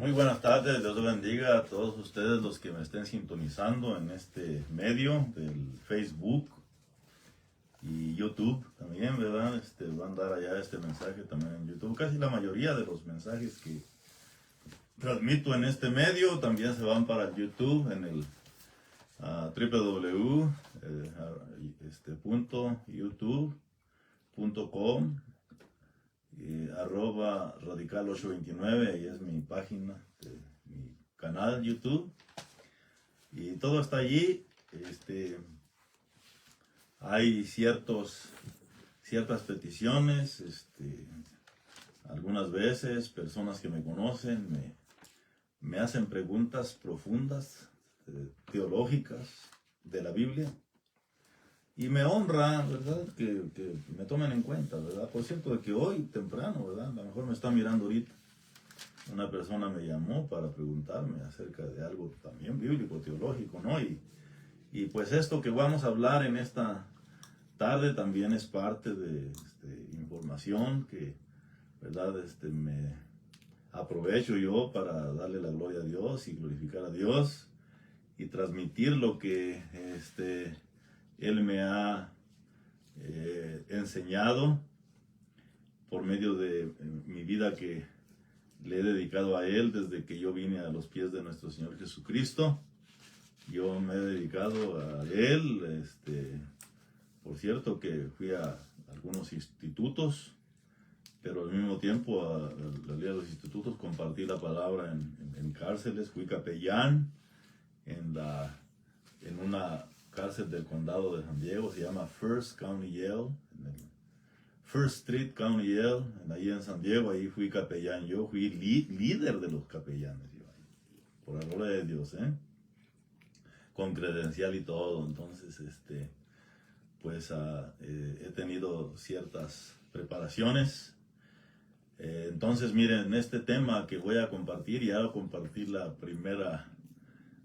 Muy buenas tardes, Dios los bendiga a todos ustedes los que me estén sintonizando en este medio del Facebook y YouTube también, ¿verdad? Van a dar allá este mensaje también en YouTube. Casi la mayoría de los mensajes que transmito en este medio también se van para el YouTube en el www.youtube.com @radical 829, ahí es mi página, mi canal YouTube, y todo está allí. Hay ciertas peticiones, algunas veces personas que me conocen me hacen preguntas profundas, teológicas de la Biblia. Y me honra, ¿verdad?, que me tomen en cuenta, ¿verdad? Por cierto, de que hoy temprano, ¿verdad?, a lo mejor me está mirando ahorita, una persona me llamó para preguntarme acerca de algo también bíblico, teológico, ¿no? Y pues esto que vamos a hablar en esta tarde también es parte de información que, ¿verdad?, me aprovecho yo para darle la gloria a Dios y glorificar a Dios y transmitir lo que Él me ha enseñado por medio de mi vida que le he dedicado a Él desde que yo vine a los pies de nuestro Señor Jesucristo. Yo me he dedicado a Él, por cierto que fui a algunos institutos, pero al mismo tiempo al ir a los institutos compartí la palabra en cárceles. Fui capellán en una cárcel del condado de San Diego, se llama First County Jail, en el First Street County Jail, ahí en San Diego. Ahí fui capellán, yo fui líder de los capellanes, por la gloria de Dios, con credencial y todo. Entonces, pues he tenido ciertas preparaciones. Entonces, miren, este tema que voy a compartir, ya lo compartí la primera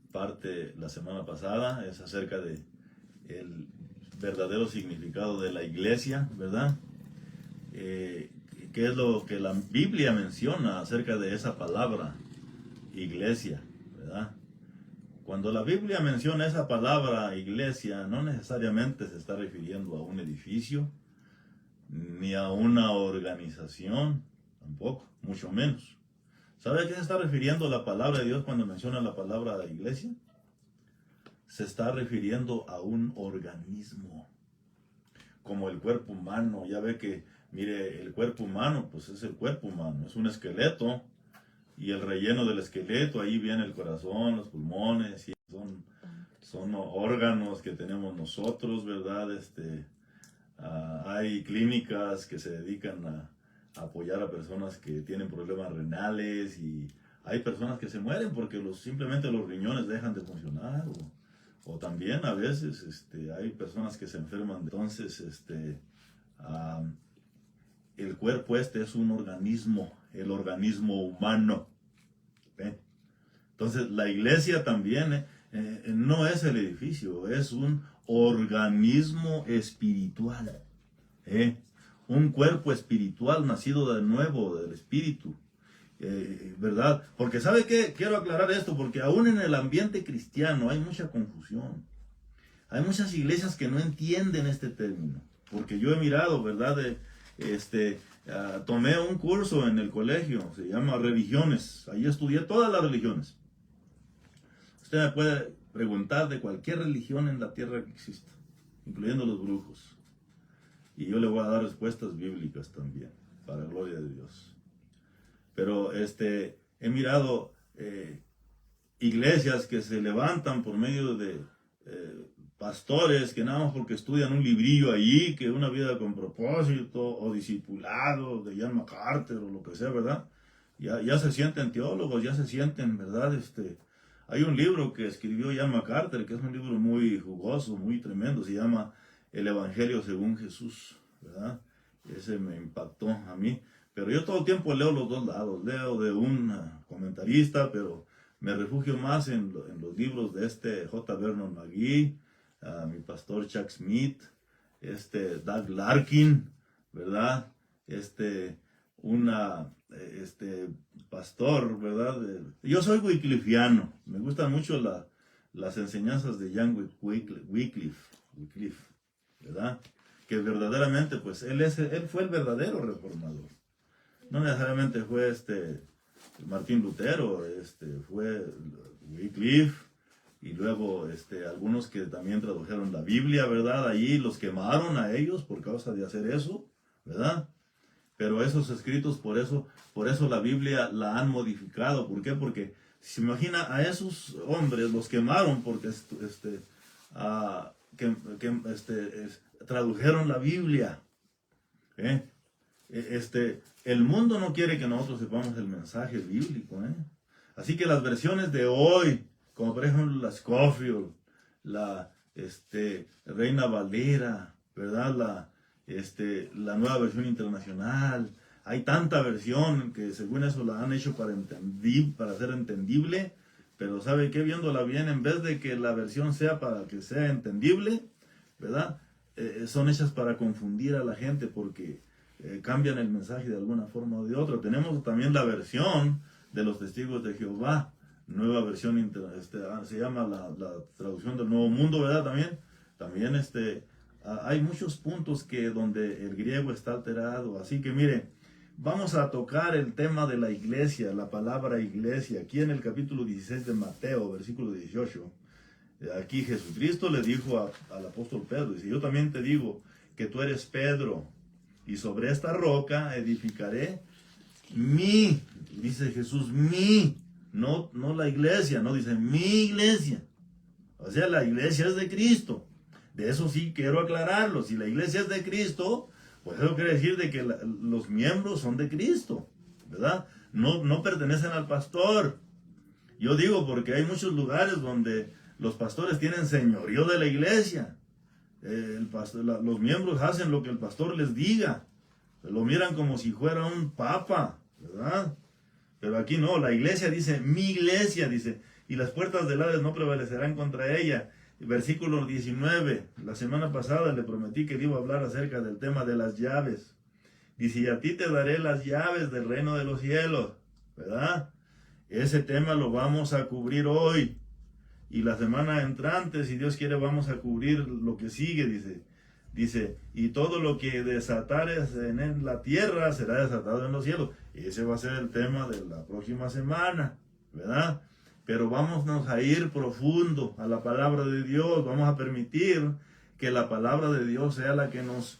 parte la semana pasada, es acerca de el verdadero significado de la iglesia, ¿verdad? ¿Qué es lo que la Biblia menciona acerca de esa palabra iglesia, ¿verdad? Cuando la Biblia menciona esa palabra iglesia, no necesariamente se está refiriendo a un edificio, ni a una organización, tampoco, mucho menos. ¿Sabe a qué se está refiriendo la palabra de Dios cuando menciona la palabra iglesia? Se está refiriendo a un organismo, como el cuerpo humano. Ya ve que, mire, el cuerpo humano, pues es el cuerpo humano, es un esqueleto, y el relleno del esqueleto, ahí viene el corazón, los pulmones, y son órganos que tenemos nosotros, ¿verdad? Hay clínicas que se dedican a apoyar a personas que tienen problemas renales, y hay personas que se mueren porque simplemente los riñones dejan de funcionar, o también a veces hay personas que se enferman. Entonces, el cuerpo es un organismo, el organismo humano. ¿Ve? Entonces, la iglesia también no es el edificio, es un organismo espiritual. Un cuerpo espiritual nacido de nuevo del Espíritu. ¿Verdad? Porque ¿sabe qué? Quiero aclarar esto, porque aún en el ambiente cristiano hay mucha confusión. Hay muchas iglesias que no entienden este término, porque yo he mirado, ¿verdad? Tomé un curso en el colegio, se llama Religiones, ahí estudié todas las religiones. Usted me puede preguntar de cualquier religión en la tierra que exista, incluyendo los brujos, y yo le voy a dar respuestas bíblicas también, para la gloria de Dios. Pero he mirado iglesias que se levantan por medio de pastores que nada más porque estudian un librillo allí, que una vida con propósito, o discipulado de John MacArthur, o lo que sea, ¿verdad? Ya se sienten teólogos, ya se sienten, ¿verdad? Hay un libro que escribió John MacArthur, que es un libro muy jugoso, muy tremendo, se llama El Evangelio según Jesús, ¿verdad? Ese me impactó a mí. Pero yo todo el tiempo leo los dos lados, leo de un comentarista, pero me refugio más en los libros de J. Vernon McGee, mi pastor Chuck Smith, Doug Larkin, ¿verdad? una pastor, ¿verdad? Yo soy wyclifiano, me gustan mucho las enseñanzas de John Wycliffe, ¿verdad? Que verdaderamente, pues, él fue el verdadero reformador. No necesariamente fue Martín Lutero, fue Wycliffe, y luego algunos que también tradujeron la Biblia, ¿verdad? Allí los quemaron a ellos por causa de hacer eso, ¿verdad? Pero esos escritos, por eso la Biblia la han modificado. ¿Por qué? Porque se imagina a esos hombres, los quemaron porque tradujeron la Biblia. ¿Eh? El mundo no quiere que nosotros sepamos el mensaje bíblico. Así que las versiones de hoy, como por ejemplo la Scofield, la Reina Valera, ¿verdad? La Nueva Versión Internacional, hay tanta versión que según eso la han hecho para ser entendible, pero ¿sabe qué? Viéndola bien, en vez de que la versión sea para que sea entendible, ¿verdad? Son hechas para confundir a la gente porque cambian el mensaje de alguna forma o de otra. Tenemos también la versión de los Testigos de Jehová, nueva versión, se llama la traducción del Nuevo Mundo, ¿verdad? También hay muchos puntos donde el griego está alterado. Así que mire, vamos a tocar el tema de la iglesia, la palabra iglesia, aquí en el capítulo 16 de Mateo, versículo 18. Aquí Jesucristo le dijo al apóstol Pedro, dice, yo también te digo que tú eres Pedro, y sobre esta roca edificaré dice Jesús, no la iglesia, no dice mi iglesia. O sea, la iglesia es de Cristo. De eso sí quiero aclararlo. Si la iglesia es de Cristo, pues eso quiere decir de que los miembros son de Cristo, ¿verdad? No pertenecen al pastor. Yo digo porque hay muchos lugares donde los pastores tienen señorío de la iglesia. Los miembros hacen lo que el pastor les diga. Lo miran como si fuera un papa, ¿verdad? Pero aquí no, la iglesia dice, mi iglesia, dice, y las puertas del Hades no prevalecerán contra ella. Versículo 19, la semana pasada le prometí que iba a hablar acerca del tema de las llaves. Dice, y a ti te daré las llaves del reino de los cielos, ¿verdad? Ese tema lo vamos a cubrir hoy. Y la semana entrante, si Dios quiere, vamos a cubrir lo que sigue, dice, y todo lo que desatares en la tierra será desatado en los cielos. Ese va a ser el tema de la próxima semana, ¿verdad? Pero vámonos a ir profundo a la palabra de Dios. Vamos a permitir que la palabra de Dios sea la que nos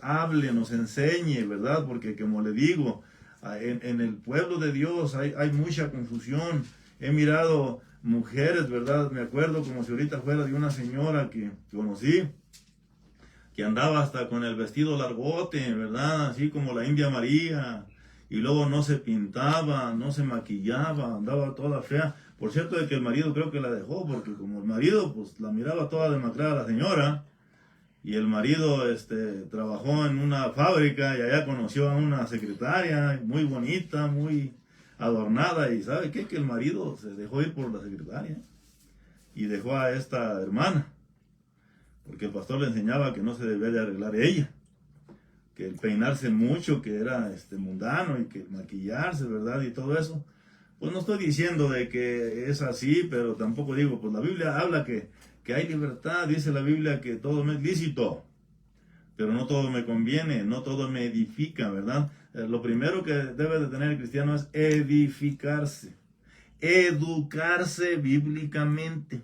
hable, nos enseñe, ¿verdad? Porque como le digo, en el pueblo de Dios hay mucha confusión. He mirado mujeres, ¿verdad? Me acuerdo como si ahorita fuera de una señora que conocí, que andaba hasta con el vestido largote, ¿verdad? Así como la India María, y luego no se pintaba, no se maquillaba, andaba toda fea. Por cierto, de que el marido creo que la dejó, porque como el marido, pues la miraba toda demacrada la señora, y el marido trabajó en una fábrica y allá conoció a una secretaria muy bonita, muy adornada, y ¿sabe qué? Que el marido se dejó ir por la secretaria y dejó a esta hermana. Porque el pastor le enseñaba que no se debía de arreglar ella, que el peinarse mucho, que era mundano, y que maquillarse, ¿verdad? Y todo eso. Pues no estoy diciendo de que es así, pero tampoco digo, pues la Biblia habla que hay libertad, dice la Biblia que todo me es lícito, pero no todo me conviene, no todo me edifica, ¿verdad? Lo primero que debe de tener el cristiano es edificarse, educarse bíblicamente.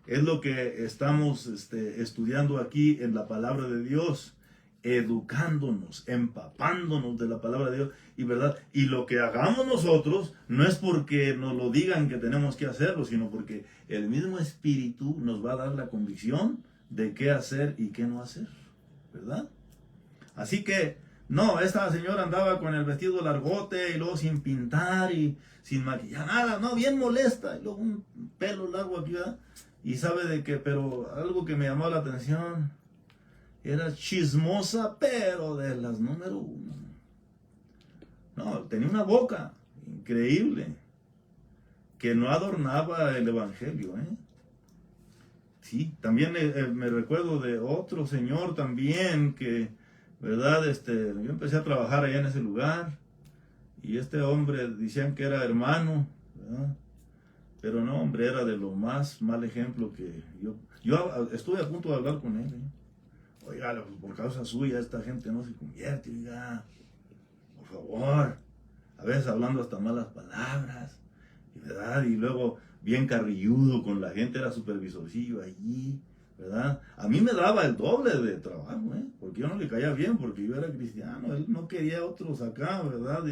Es lo que estamos estudiando aquí en la palabra de Dios, educándonos, empapándonos de la palabra de Dios, y verdad, y lo que hagamos nosotros no es porque nos lo digan que tenemos que hacerlo, sino porque el mismo Espíritu nos va a dar la convicción de qué hacer y qué no hacer, ¿verdad? Así que, no, esta señora andaba con el vestido largote y luego sin pintar y sin maquillar, nada, no, bien molesta, y luego un pelo largo aquí, ¿verdad? Y sabe de qué, pero algo que me llamó la atención, era chismosa, pero de las número 1. No, tenía una boca increíble, que no adornaba el evangelio, Sí, también me recuerdo de otro señor también que ¿verdad? Yo empecé a trabajar allá en ese lugar y este hombre decían que era hermano, ¿verdad? Pero no, hombre, era de lo más mal ejemplo que yo estuve a punto de hablar con él. Oiga, por causa suya esta gente no se convierte, oiga, por favor. A veces hablando hasta malas palabras, ¿verdad? Y luego bien carrilludo con la gente, era supervisorcillo allí, ¿verdad? A mí me daba el doble de trabajo, porque yo no le caía bien, porque yo era cristiano, él no quería otros acá, ¿verdad?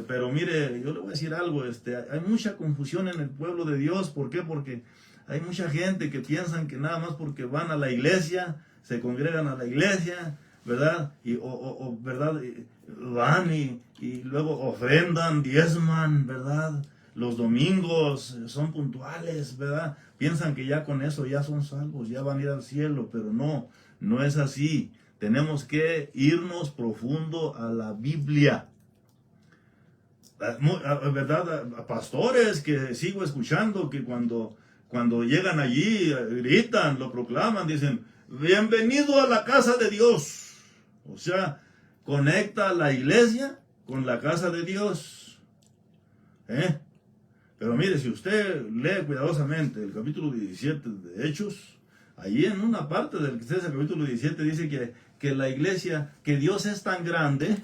Pero mire, yo le voy a decir algo, hay mucha confusión en el pueblo de Dios. ¿Por qué? Porque hay mucha gente que piensan que nada más porque van a la iglesia, se congregan a la iglesia, ¿verdad? ¿Verdad? Van y luego ofrendan, diezman, ¿verdad? Los domingos son puntuales, ¿verdad? Piensan que ya con eso ya son salvos, ya van a ir al cielo, pero no, no es así. Tenemos que irnos profundo a la Biblia. ¿Verdad? A pastores que sigo escuchando que cuando llegan allí gritan, lo proclaman, dicen, bienvenido a la casa de Dios. O sea, conecta la iglesia con la casa de Dios. Pero mire, si usted lee cuidadosamente el capítulo 17 de Hechos, allí en una parte del capítulo 17 dice que la iglesia, que Dios es tan grande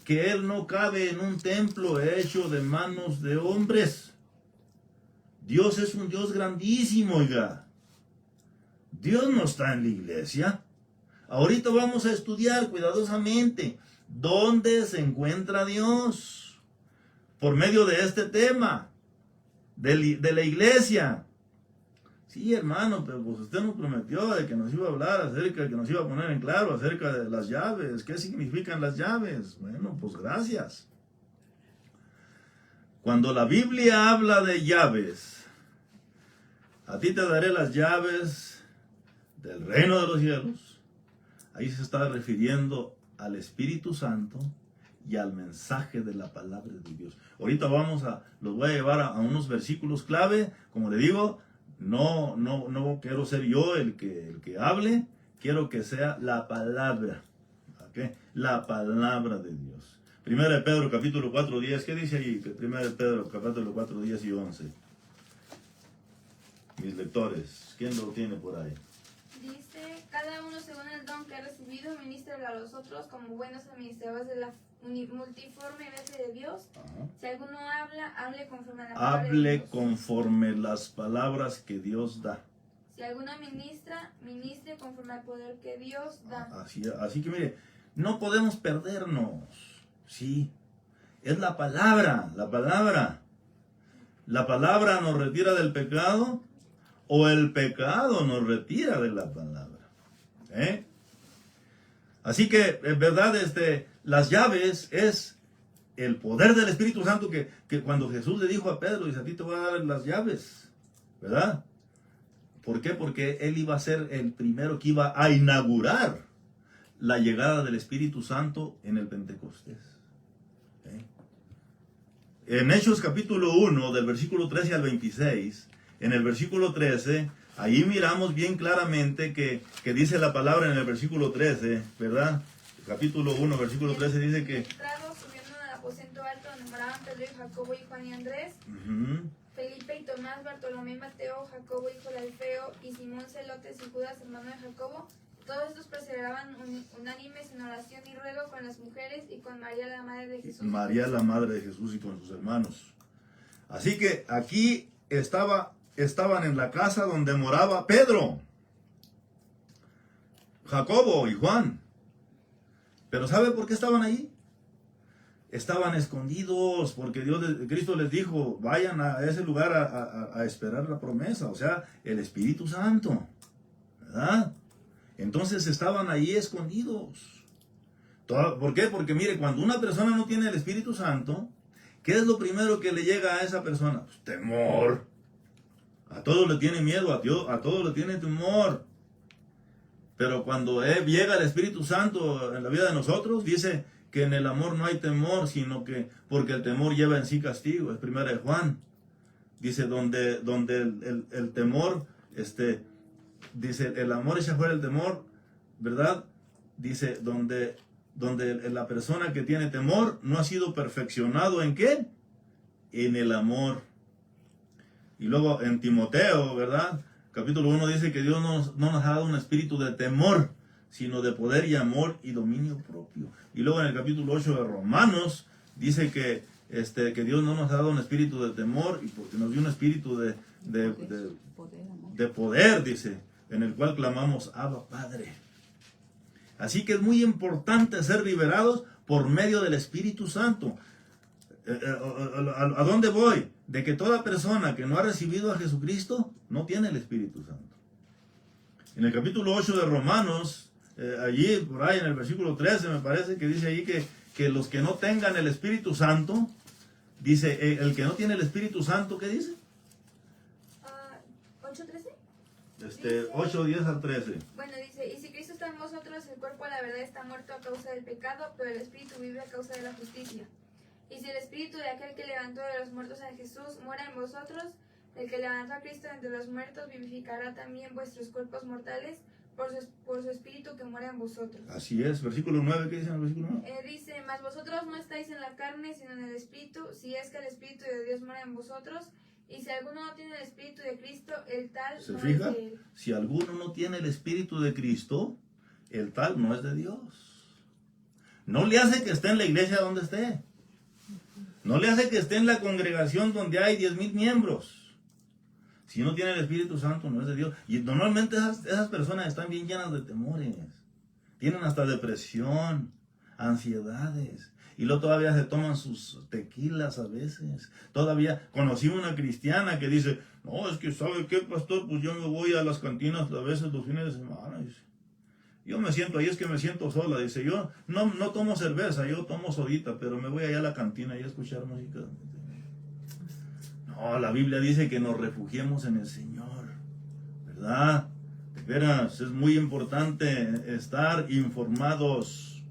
que Él no cabe en un templo hecho de manos de hombres. Dios es un Dios grandísimo, oiga. Dios no está en la iglesia. Ahorita vamos a estudiar cuidadosamente dónde se encuentra Dios por medio de este tema de la iglesia. Sí, hermano, pero pues usted nos prometió de que nos iba a hablar acerca, que nos iba a poner en claro acerca de las llaves. ¿Qué significan las llaves? Bueno, pues gracias. Cuando la Biblia habla de llaves, a ti te daré las llaves del reino de los cielos. Ahí se está refiriendo al Espíritu Santo y al mensaje de la palabra de Dios. Ahorita los voy a llevar a unos versículos clave, como le digo. No quiero ser yo el que hable, quiero que sea la palabra, ¿okay? La palabra de Dios. 1 de Pedro capítulo 4, 10, ¿qué dice ahí? 1 de Pedro capítulo 4, 10 y 11. Mis lectores, ¿quién lo tiene por ahí? Dice, cada uno según el don que ha recibido, ministra a los otros como buenos administradores de la multiforme gracia de Dios. Ajá. Si alguno habla, hable conforme a la palabra de Hable Dios. conforme las palabras que Dios da. Si alguno ministra, ministre conforme al poder que Dios da. Así que mire, no podemos perdernos. Sí, es la palabra, la palabra. La palabra nos retira del pecado o el pecado nos retira de la palabra. Así que, en verdad, las llaves es el poder del Espíritu Santo que cuando Jesús le dijo a Pedro, dice, a ti te voy a dar las llaves, ¿verdad? ¿Por qué? Porque él iba a ser el primero que iba a inaugurar la llegada del Espíritu Santo en el Pentecostés. En Hechos capítulo 1, del versículo 13 al 26, en el versículo 13, ahí miramos bien claramente que dice la palabra en el versículo 13, ¿verdad? Capítulo 1, versículo 13 dice que... Entrados, subiendo al aposento alto donde moraban Pedro y Jacobo y Juan y Andrés, Felipe y Tomás, Bartolomé y Mateo, Jacobo hijo de Alfeo y Simón Celotes y Judas hermano de Jacobo, todos estos perseveraban unánimes en oración y ruego con las mujeres y con María la madre de Jesús. María la madre de Jesús y con sus hermanos. Así que aquí estaban en la casa donde moraba Pedro, Jacobo y Juan. Pero ¿sabe por qué estaban ahí? Estaban escondidos porque Cristo les dijo, vayan a ese lugar a esperar la promesa, o sea, el Espíritu Santo, ¿verdad? Entonces estaban ahí escondidos. ¿Por qué? Porque mire, cuando una persona no tiene el Espíritu Santo, ¿qué es lo primero que le llega a esa persona? Pues temor. A todos le tiene miedo, a todos le tiene temor. Pero cuando llega el Espíritu Santo en la vida de nosotros, dice que en el amor no hay temor, sino que porque el temor lleva en sí castigo. Es 1 de Juan. Dice, donde el temor, dice, el amor echa fuera el temor, ¿verdad? dice, donde la persona que tiene temor no ha sido perfeccionado ¿en qué? En el amor. Y luego en Timoteo, ¿verdad? Capítulo 1 dice que Dios no nos ha dado un espíritu de temor, sino de poder y amor y dominio propio. Y luego en el capítulo 8 de Romanos dice que Dios no nos ha dado un espíritu de temor, y porque nos dio un espíritu de poder, dice, en el cual clamamos Abba Padre. Así que es muy importante ser liberados por medio del Espíritu Santo. ¿A dónde voy? De que toda persona que no ha recibido a Jesucristo no tiene el Espíritu Santo. En el capítulo 8 de Romanos, allí por ahí en el versículo 13 me parece que dice allí que los que no tengan el Espíritu Santo, dice, el que no tiene el Espíritu Santo, ¿qué dice? 8:13. 8, 10 al 13. Bueno, dice, y si Cristo está en vosotros, el cuerpo la verdad está muerto a causa del pecado, pero el Espíritu vive a causa de la justicia. Y si el Espíritu de aquel que levantó de los muertos a Jesús mora en vosotros, el que levantó a Cristo entre los muertos vivificará también vuestros cuerpos mortales por su Espíritu que mora en vosotros. Así es, versículo 9, ¿qué dice en el versículo 9? Dice, mas vosotros no estáis en la carne, sino en el Espíritu, si es que el Espíritu de Dios mora en vosotros. Y si alguno no tiene el Espíritu de Cristo, el tal ¿Se no fija? es de él. Si alguno no tiene el Espíritu de Cristo, el tal no es de Dios. No le hace que esté en la iglesia donde esté. No le hace que esté en la congregación donde hay 10,000 miembros. Si no tiene el Espíritu Santo, no es de Dios. Y normalmente esas personas están bien llenas de temores. Tienen hasta depresión, ansiedades. Y luego todavía se toman sus tequilas a veces. Todavía conocí una cristiana que dice, no, es que ¿sabe qué, pastor? Pues yo me voy a las cantinas a veces los fines de semana. Dice, yo me siento ahí, es que me siento sola. Dice, yo no tomo cerveza, yo tomo sodita, pero me voy allá a la cantina y a escuchar música. No, la Biblia dice que nos refugiemos en el Señor, ¿verdad? De veras, es muy importante estar informados,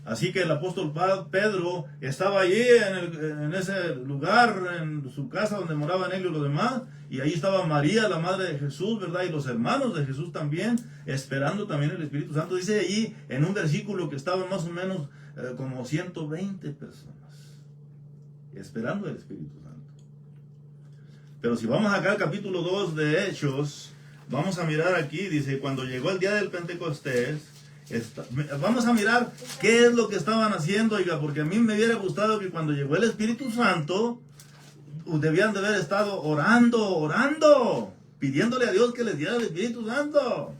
Así que el apóstol Pedro estaba allí en ese lugar, en su casa donde moraban él y los demás, y ahí estaba María, la madre de Jesús, ¿verdad? Y los hermanos de Jesús también, esperando también el Espíritu Santo. Dice allí en un versículo que estaban más o menos como 120 personas, esperando el Espíritu Santo. Pero si vamos acá al capítulo 2 de Hechos, vamos a mirar aquí, dice, cuando llegó el día del Pentecostés, vamos a mirar qué es lo que estaban haciendo, oiga, porque a mí me hubiera gustado que cuando llegó el Espíritu Santo, debían de haber estado orando, pidiéndole a Dios que les diera el Espíritu Santo.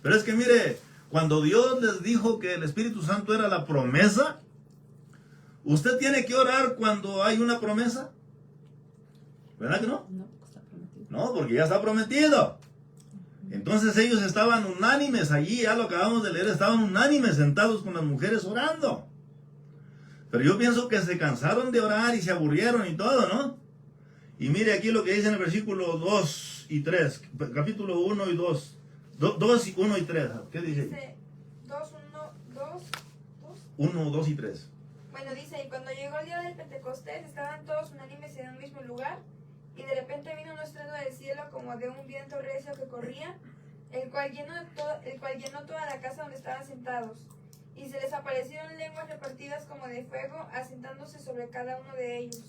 Pero es que mire, cuando Dios les dijo que el Espíritu Santo era la promesa, ¿usted tiene que orar cuando hay una promesa? ¿Verdad que no? No, está prometido. No, porque ya está prometido. Entonces ellos estaban unánimes allí, ya lo acabamos de leer, estaban unánimes sentados con las mujeres orando. Pero yo pienso que se cansaron de orar y se aburrieron y todo, ¿no? Y mire aquí lo que dice en el versículo 2 y 3, capítulo 1 y 2, 2, 1 y 3, ¿qué dice? Dice 2, 1, 2 y 3. Bueno, dice, y cuando llegó el día del Pentecostés, estaban todos unánimes en un mismo lugar, y de repente vino un estruendo del cielo como de un viento recio que corría, el cual llenó toda la casa donde estaban sentados. Y se les aparecieron lenguas repartidas como de fuego, asentándose sobre cada uno de ellos.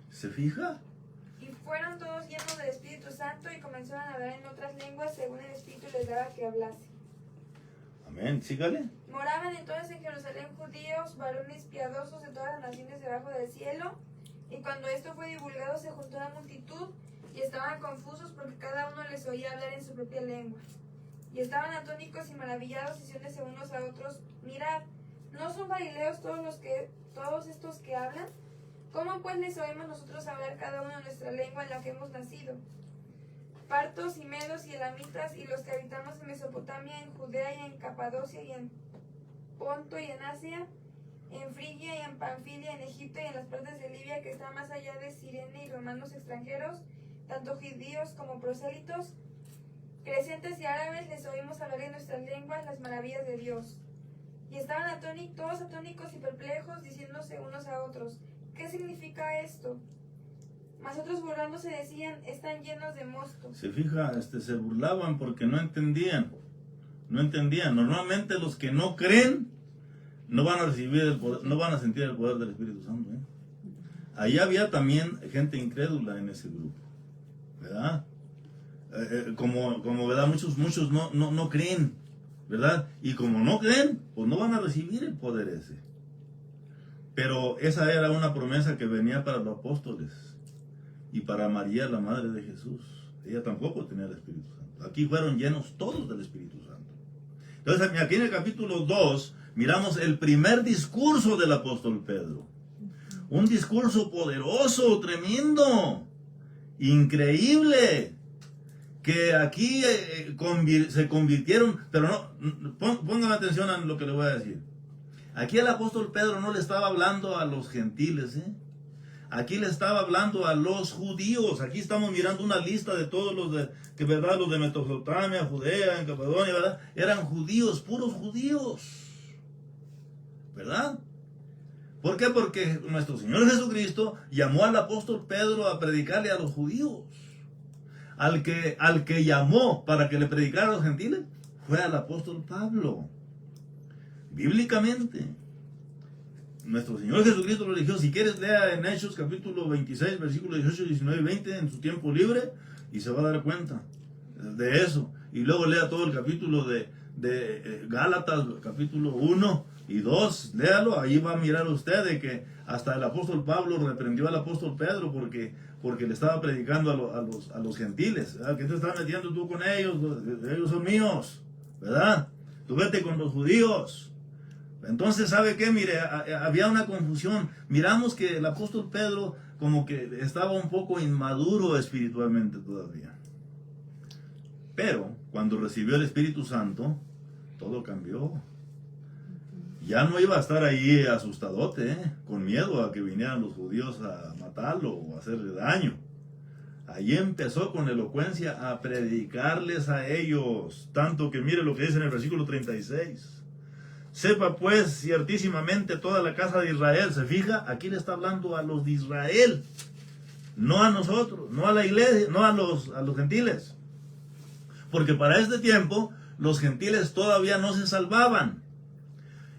¿Se fija? Y fueron todos llenos del Espíritu Santo y comenzaron a hablar en otras lenguas según el Espíritu les daba que hablase. Amén, sígale. Moraban entonces en Jerusalén judíos, varones piadosos de todas las naciones debajo del cielo. Y cuando esto fue divulgado se juntó la multitud y estaban confusos porque cada uno les oía hablar en su propia lengua. Y estaban atónicos y maravillados diciéndose unos a otros, mirad, ¿no son galileos todos estos que hablan? ¿Cómo pues les oímos nosotros hablar cada uno en nuestra lengua en la que hemos nacido? Partos y medos y elamitas y los que habitamos en Mesopotamia, en Judea y en Capadocia y en Ponto y en Asia, en Frigia y en Panfilia, en Egipto y en las partes de Libia que están más allá de Cirene y romanos extranjeros, tanto judíos como prosélitos, crecientes y árabes, les oímos hablar en nuestras lenguas las maravillas de Dios. Y estaban todos atónicos y perplejos, diciéndose unos a otros, ¿qué significa esto? Mas otros burlándose decían, están llenos de mosto. Se fija, se burlaban porque no entendían. No entendían. Normalmente los que no creen no van a recibir el poder, no van a sentir el poder del Espíritu Santo. Ahí había también gente incrédula en ese grupo, ¿verdad? Como ¿verdad? Muchos no creen, ¿verdad? Y como no creen, pues no van a recibir el poder ese. Pero esa era una promesa que venía para los apóstoles y para María, la madre de Jesús. Ella tampoco tenía el Espíritu Santo. Aquí fueron llenos todos del Espíritu Santo. Entonces, aquí en el capítulo 2, miramos el primer discurso del apóstol Pedro. Un discurso poderoso, tremendo, increíble, que aquí se convirtieron, pero no, pongan atención a lo que le voy a decir. Aquí el apóstol Pedro no le estaba hablando a los gentiles, Aquí le estaba hablando a los judíos. Aquí estamos mirando una lista de todos los que verdad, los de Mesopotamia, Judea, en Capadocia, ¿verdad? Eran judíos, puros judíos, ¿verdad? ¿Por qué? Porque nuestro Señor Jesucristo llamó al apóstol Pedro a predicarle a los judíos. Al que llamó para que le predicara a los gentiles fue al apóstol Pablo. Bíblicamente, nuestro Señor Jesucristo lo eligió. Si quieres, lea en Hechos capítulo 26, versículos 18, 19 y 20 en su tiempo libre y se va a dar cuenta de eso. Y luego lea todo el capítulo de Gálatas, capítulo 1 y 2, léalo, ahí va a mirar usted de que hasta el apóstol Pablo reprendió al apóstol Pedro porque le estaba predicando a los gentiles, ¿verdad? ¿Qué te estás metiendo tú con ellos? Ellos son míos, ¿verdad? Tú vete con los judíos. Entonces, ¿sabe qué? Mire, había una confusión. Miramos que el apóstol Pedro como que estaba un poco inmaduro espiritualmente todavía. Pero cuando recibió el Espíritu Santo, todo cambió. Ya no iba a estar ahí asustadote, con miedo a que vinieran los judíos a matarlo o a hacerle daño. Allí empezó con elocuencia a predicarles a ellos. Tanto que mire lo que dice en el versículo 36. Sepa pues ciertísimamente toda la casa de Israel. ¿Se fija? Aquí le está hablando a los de Israel. No a nosotros, no a la iglesia, no a los gentiles. Porque para este tiempo los gentiles todavía no se salvaban.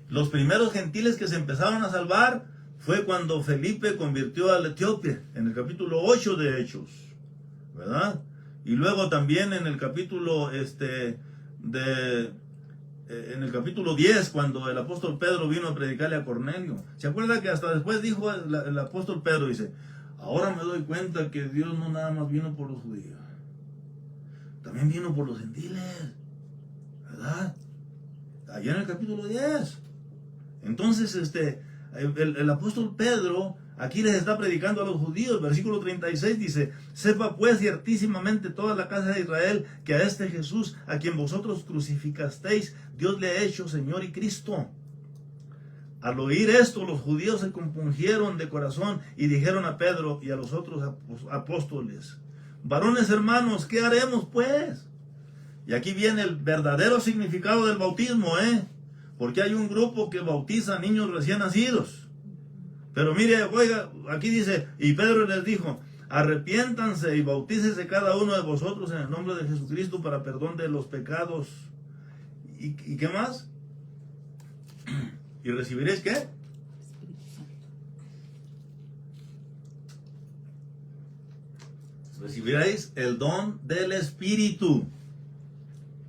Los primeros gentiles que se empezaron a salvar fue cuando Felipe convirtió al etíope, en el capítulo 8 de Hechos, ¿verdad? Y luego también en el capítulo en el capítulo 10, cuando el apóstol Pedro vino a predicarle a Cornelio. ¿Se acuerda que hasta después dijo el apóstol Pedro, dice, ahora me doy cuenta que Dios no nada más vino por los judíos, también vino por los gentiles, ¿verdad? Allá en el capítulo 10. Entonces, el apóstol Pedro aquí les está predicando a los judíos. Versículo 36 dice, sepa pues ciertísimamente toda la casa de Israel que a este Jesús, a quien vosotros crucificasteis, Dios le ha hecho Señor y Cristo. Al oír esto, los judíos se compungieron de corazón y dijeron a Pedro y a los otros apóstoles, varones hermanos, ¿qué haremos pues? Y aquí viene el verdadero significado del bautismo, porque hay un grupo que bautiza a niños recién nacidos. Pero mire, oiga, aquí dice, y Pedro les dijo, arrepiéntanse y bautícese cada uno de vosotros en el nombre de Jesucristo para perdón de los pecados. ¿Y qué más? ¿Y recibiréis qué? Recibiréis el don del Espíritu.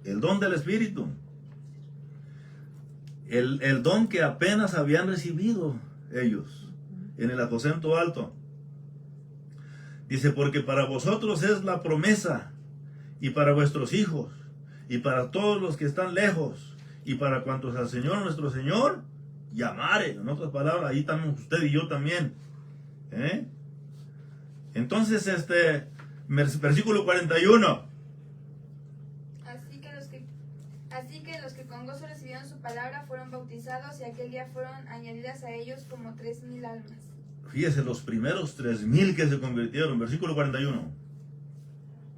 El don del Espíritu. El don que apenas habían recibido ellos en el aposento alto. Dice, porque para vosotros es la promesa, y para vuestros hijos, y para todos los que están lejos, y para cuantos al Señor nuestro Señor llamare. En otras palabras, ahí estamos usted y yo también. Entonces, versículo 41. Así que los que con gozo recibieron su palabra fueron bautizados, y aquel día fueron añadidas a ellos como 3,000 almas. Fíjese, los primeros 3,000 que se convirtieron. Versículo 41.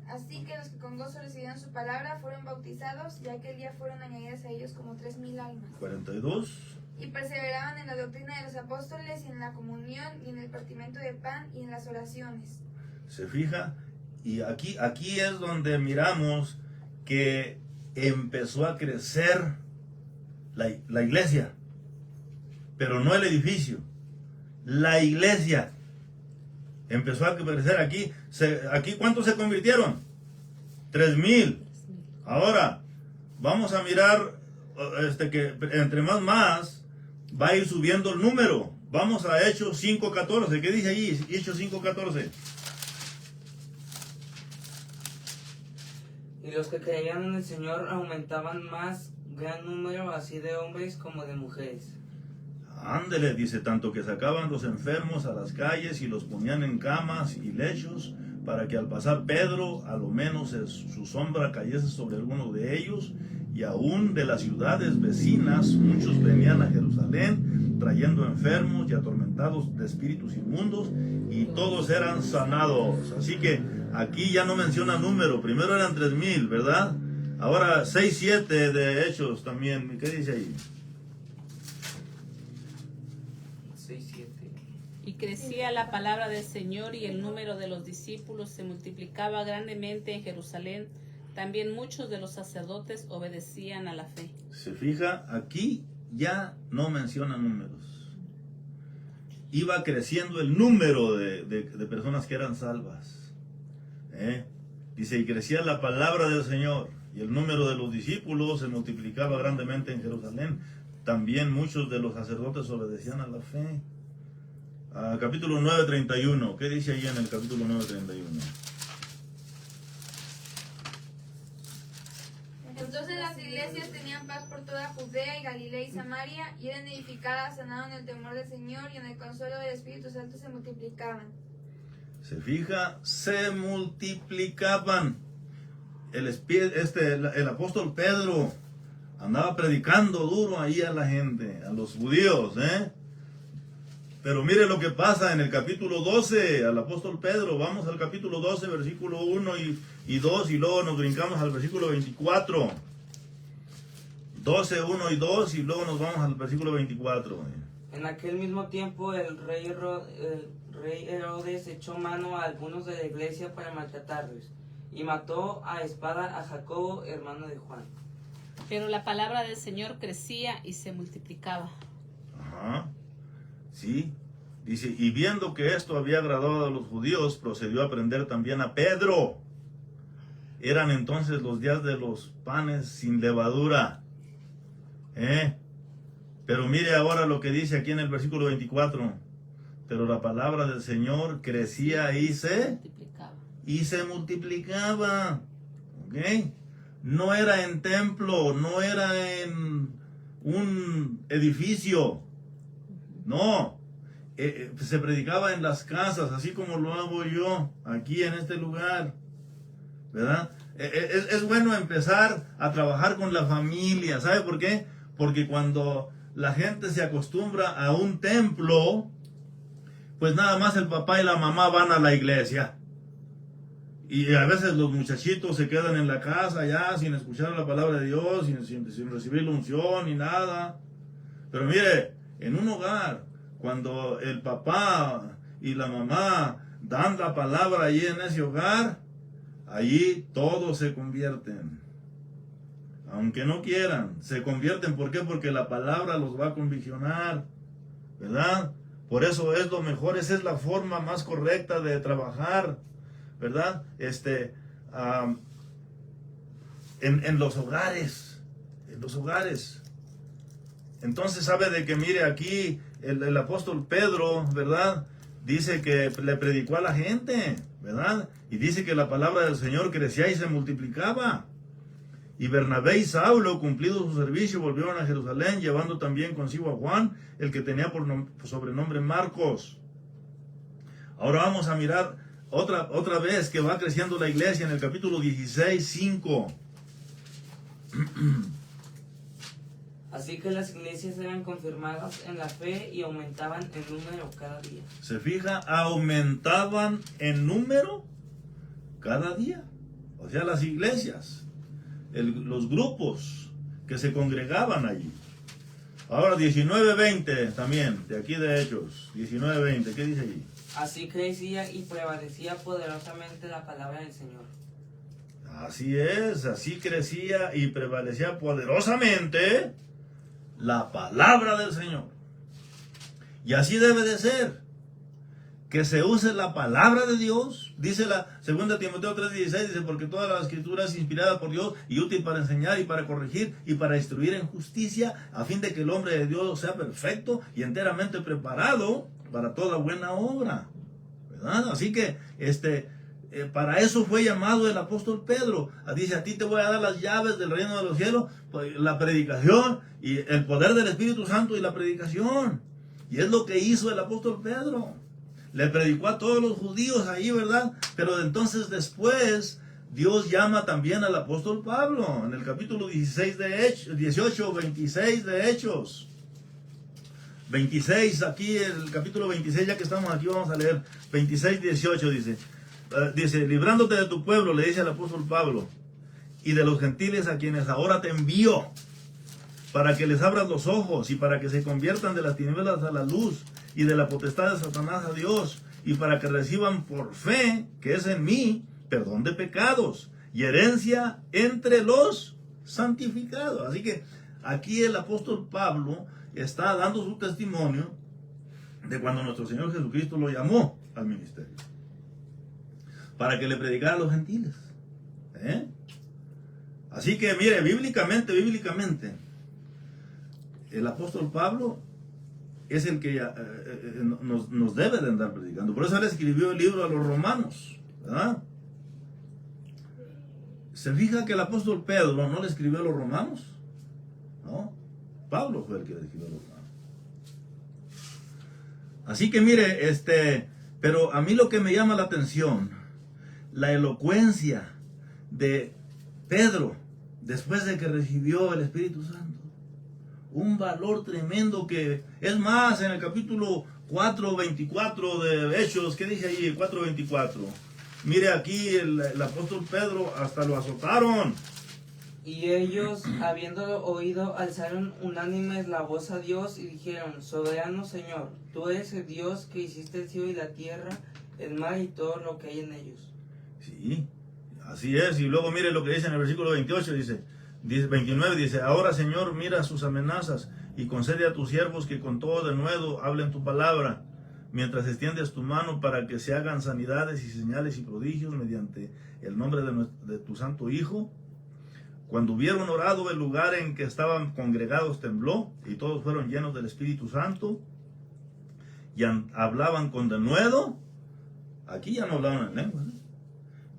Así que los que con gozo recibieron su palabra fueron bautizados, y aquel día fueron añadidas a ellos como 3,000 almas. 42. Y perseveraban en la doctrina de los apóstoles, y en la comunión, y en el partimiento de pan, y en las oraciones. ¿Se fija? Y aquí es donde miramos que empezó a crecer la iglesia, pero no el edificio, la iglesia empezó a crecer aquí. Aquí ¿cuántos se convirtieron? 3,000. Ahora vamos a mirar que entre más va a ir subiendo el número. Vamos a Hechos 5:14. ¿Qué dice allí? Hechos 5:14. Y los que creían en el Señor aumentaban más gran número, así de hombres como de mujeres. Ándele, dice, tanto que sacaban los enfermos a las calles y los ponían en camas y lechos, para que al pasar Pedro, a lo menos su sombra cayese sobre alguno de ellos. Y aún de las ciudades vecinas, muchos venían a Jerusalén, trayendo enfermos y atormentados de espíritus inmundos, y todos eran sanados. Así que aquí ya no menciona número. Primero eran 3,000, ¿verdad? Ahora 6-7 de Hechos también. ¿Qué dice ahí? 6-7. Y crecía la palabra del Señor, y el número de los discípulos se multiplicaba grandemente en Jerusalén. También muchos de los sacerdotes obedecían a la fe. Se fija, aquí ya no menciona números. Iba creciendo el número de personas que eran salvas. Dice, y crecía la palabra del Señor, y el número de los discípulos se multiplicaba grandemente en Jerusalén. También muchos de los sacerdotes obedecían a la fe. Capítulo 9:31. ¿Qué dice ahí en el capítulo 9:31? Entonces las iglesias tenían paz por toda Judea y Galilea y Samaria, y eran edificadas, sanados en el temor del Señor, y en el consuelo del Espíritu Santo se multiplicaban. Se fija, se multiplicaban. El apóstol Pedro andaba predicando duro ahí a la gente, a los judíos, Pero mire lo que pasa en el capítulo 12, al apóstol Pedro. Vamos al capítulo 12, versículo 1 y 2, y luego nos brincamos al versículo 24. 12, 1 y 2, y luego nos vamos al versículo 24. En aquel mismo tiempo el rey Herodes echó mano a algunos de la iglesia para maltratarlos, y mató a espada a Jacobo, hermano de Juan. Pero la palabra del Señor crecía y se multiplicaba. Ajá. Sí, dice, y viendo que esto había agradado a los judíos, procedió a prender también a Pedro. Eran entonces los días de los panes sin levadura. Pero mire ahora lo que dice aquí en el versículo 24. Pero la palabra del Señor crecía y se multiplicaba. ¿Ok? No era en templo, no era en un edificio. No, se predicaba en las casas, así como lo hago yo aquí en este lugar, ¿verdad? Es bueno empezar a trabajar con la familia. ¿Sabe por qué? Porque cuando la gente se acostumbra a un templo, pues nada más el papá y la mamá van a la iglesia. Y a veces los muchachitos se quedan en la casa ya sin escuchar la palabra de Dios, sin recibir la unción ni nada. Pero mire, en un hogar, cuando el papá y la mamá dan la palabra allí en ese hogar, allí todos se convierten. Aunque no quieran, se convierten. ¿Por qué? Porque la palabra los va a conviccionar, ¿verdad? Por eso es lo mejor, esa es la forma más correcta de trabajar, ¿verdad? En los hogares, Entonces sabe de que, mire, aquí el apóstol Pedro, ¿verdad? Dice que le predicó a la gente, ¿verdad? Y dice que la palabra del Señor crecía y se multiplicaba. Y Bernabé y Saulo, cumplido su servicio, volvieron a Jerusalén, llevando también consigo a Juan, el que tenía por sobrenombre Marcos. Ahora vamos a mirar otra vez que va creciendo la iglesia en el capítulo 16:5. Así que las iglesias eran confirmadas en la fe y aumentaban en número cada día. ¿Se fija? Aumentaban en número cada día. O sea, las iglesias, los grupos que se congregaban allí. Ahora 19:20 también, de aquí de Hechos, 19:20, ¿qué dice allí? Así crecía y prevalecía poderosamente la palabra del Señor. Así es, así crecía y prevalecía poderosamente la palabra del Señor. Y así debe de ser, que se use la palabra de Dios. Dice la 2 Timoteo 3:16, dice, porque toda la escritura es inspirada por Dios y útil para enseñar y para corregir y para instruir en justicia, a fin de que el hombre de Dios sea perfecto y enteramente preparado para toda buena obra, ¿verdad? Así que para eso fue llamado el apóstol Pedro. Dice, a ti te voy a dar las llaves del reino de los cielos, pues, la predicación y el poder del Espíritu Santo y la predicación. Y es lo que hizo el apóstol Pedro. Le predicó a todos los judíos ahí, ¿verdad? Pero entonces después Dios llama también al apóstol Pablo en el capítulo 16 de Hechos, 18, 26 de Hechos. 26, aquí el capítulo 26, ya que estamos aquí vamos a leer 26, 18 dice, librándote de tu pueblo, le dice el apóstol Pablo, y de los gentiles a quienes ahora te envío, para que les abras los ojos y para que se conviertan de las tinieblas a la luz y de la potestad de Satanás a Dios, y para que reciban por fe, que es en mí, perdón de pecados y herencia entre los santificados. Así que aquí el apóstol Pablo está dando su testimonio de cuando nuestro Señor Jesucristo lo llamó al ministerio, para que le predicara a los gentiles. Así que mire, bíblicamente, el apóstol Pablo es el que nos debe de andar predicando. Por eso él escribió el libro a los romanos, ¿verdad? ¿Se fija que el apóstol Pedro no le escribió a los romanos? No, Pablo fue el que le escribió a los romanos. Así que mire, pero a mí lo que me llama la atención, la elocuencia de Pedro después de que recibió el Espíritu Santo. Un valor tremendo que, es más, en el capítulo 4:24 de Hechos, ¿qué dice ahí? 4:24. Mire aquí el apóstol Pedro, hasta lo azotaron. Y ellos, habiéndolo oído, alzaron unánimes la voz a Dios y dijeron, soberano Señor, tú eres el Dios que hiciste el cielo y la tierra, el mar y todo lo que hay en ellos. Sí, así es. Y luego mire lo que dice en el versículo 28, dice 29, dice, ahora Señor, mira sus amenazas y concede a tus siervos que con todo denuedo hablen tu palabra, mientras extiendes tu mano para que se hagan sanidades y señales y prodigios mediante el nombre de tu santo Hijo. Cuando hubieron orado, el lugar en que estaban congregados tembló y todos fueron llenos del Espíritu Santo y hablaban con denuedo. Aquí ya no hablaban en lengua, ¿no?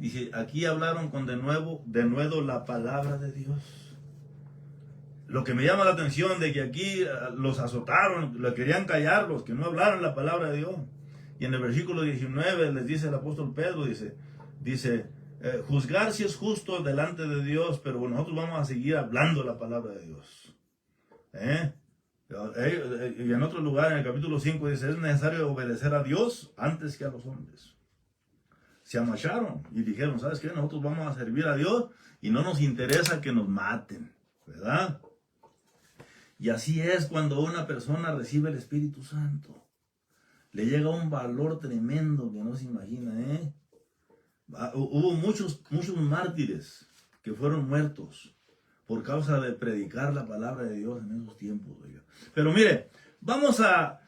Dice, aquí hablaron con denuedo la palabra de Dios. Lo que me llama la atención de que aquí los azotaron, le querían callarlos, que no hablaran la palabra de Dios. Y en el versículo 19 les dice el apóstol Pedro, dice, juzgar si es justo delante de Dios, pero nosotros vamos a seguir hablando la palabra de Dios. Y en otro lugar, en el capítulo 5, dice, es necesario obedecer a Dios antes que a los hombres. Se amacharon y dijeron, ¿sabes qué? Nosotros vamos a servir a Dios y no nos interesa que nos maten, ¿verdad? Y así es cuando una persona recibe el Espíritu Santo. Le llega un valor tremendo que no se imagina, Hubo muchos mártires que fueron muertos por causa de predicar la palabra de Dios en esos tiempos. Oiga. Pero mire, vamos a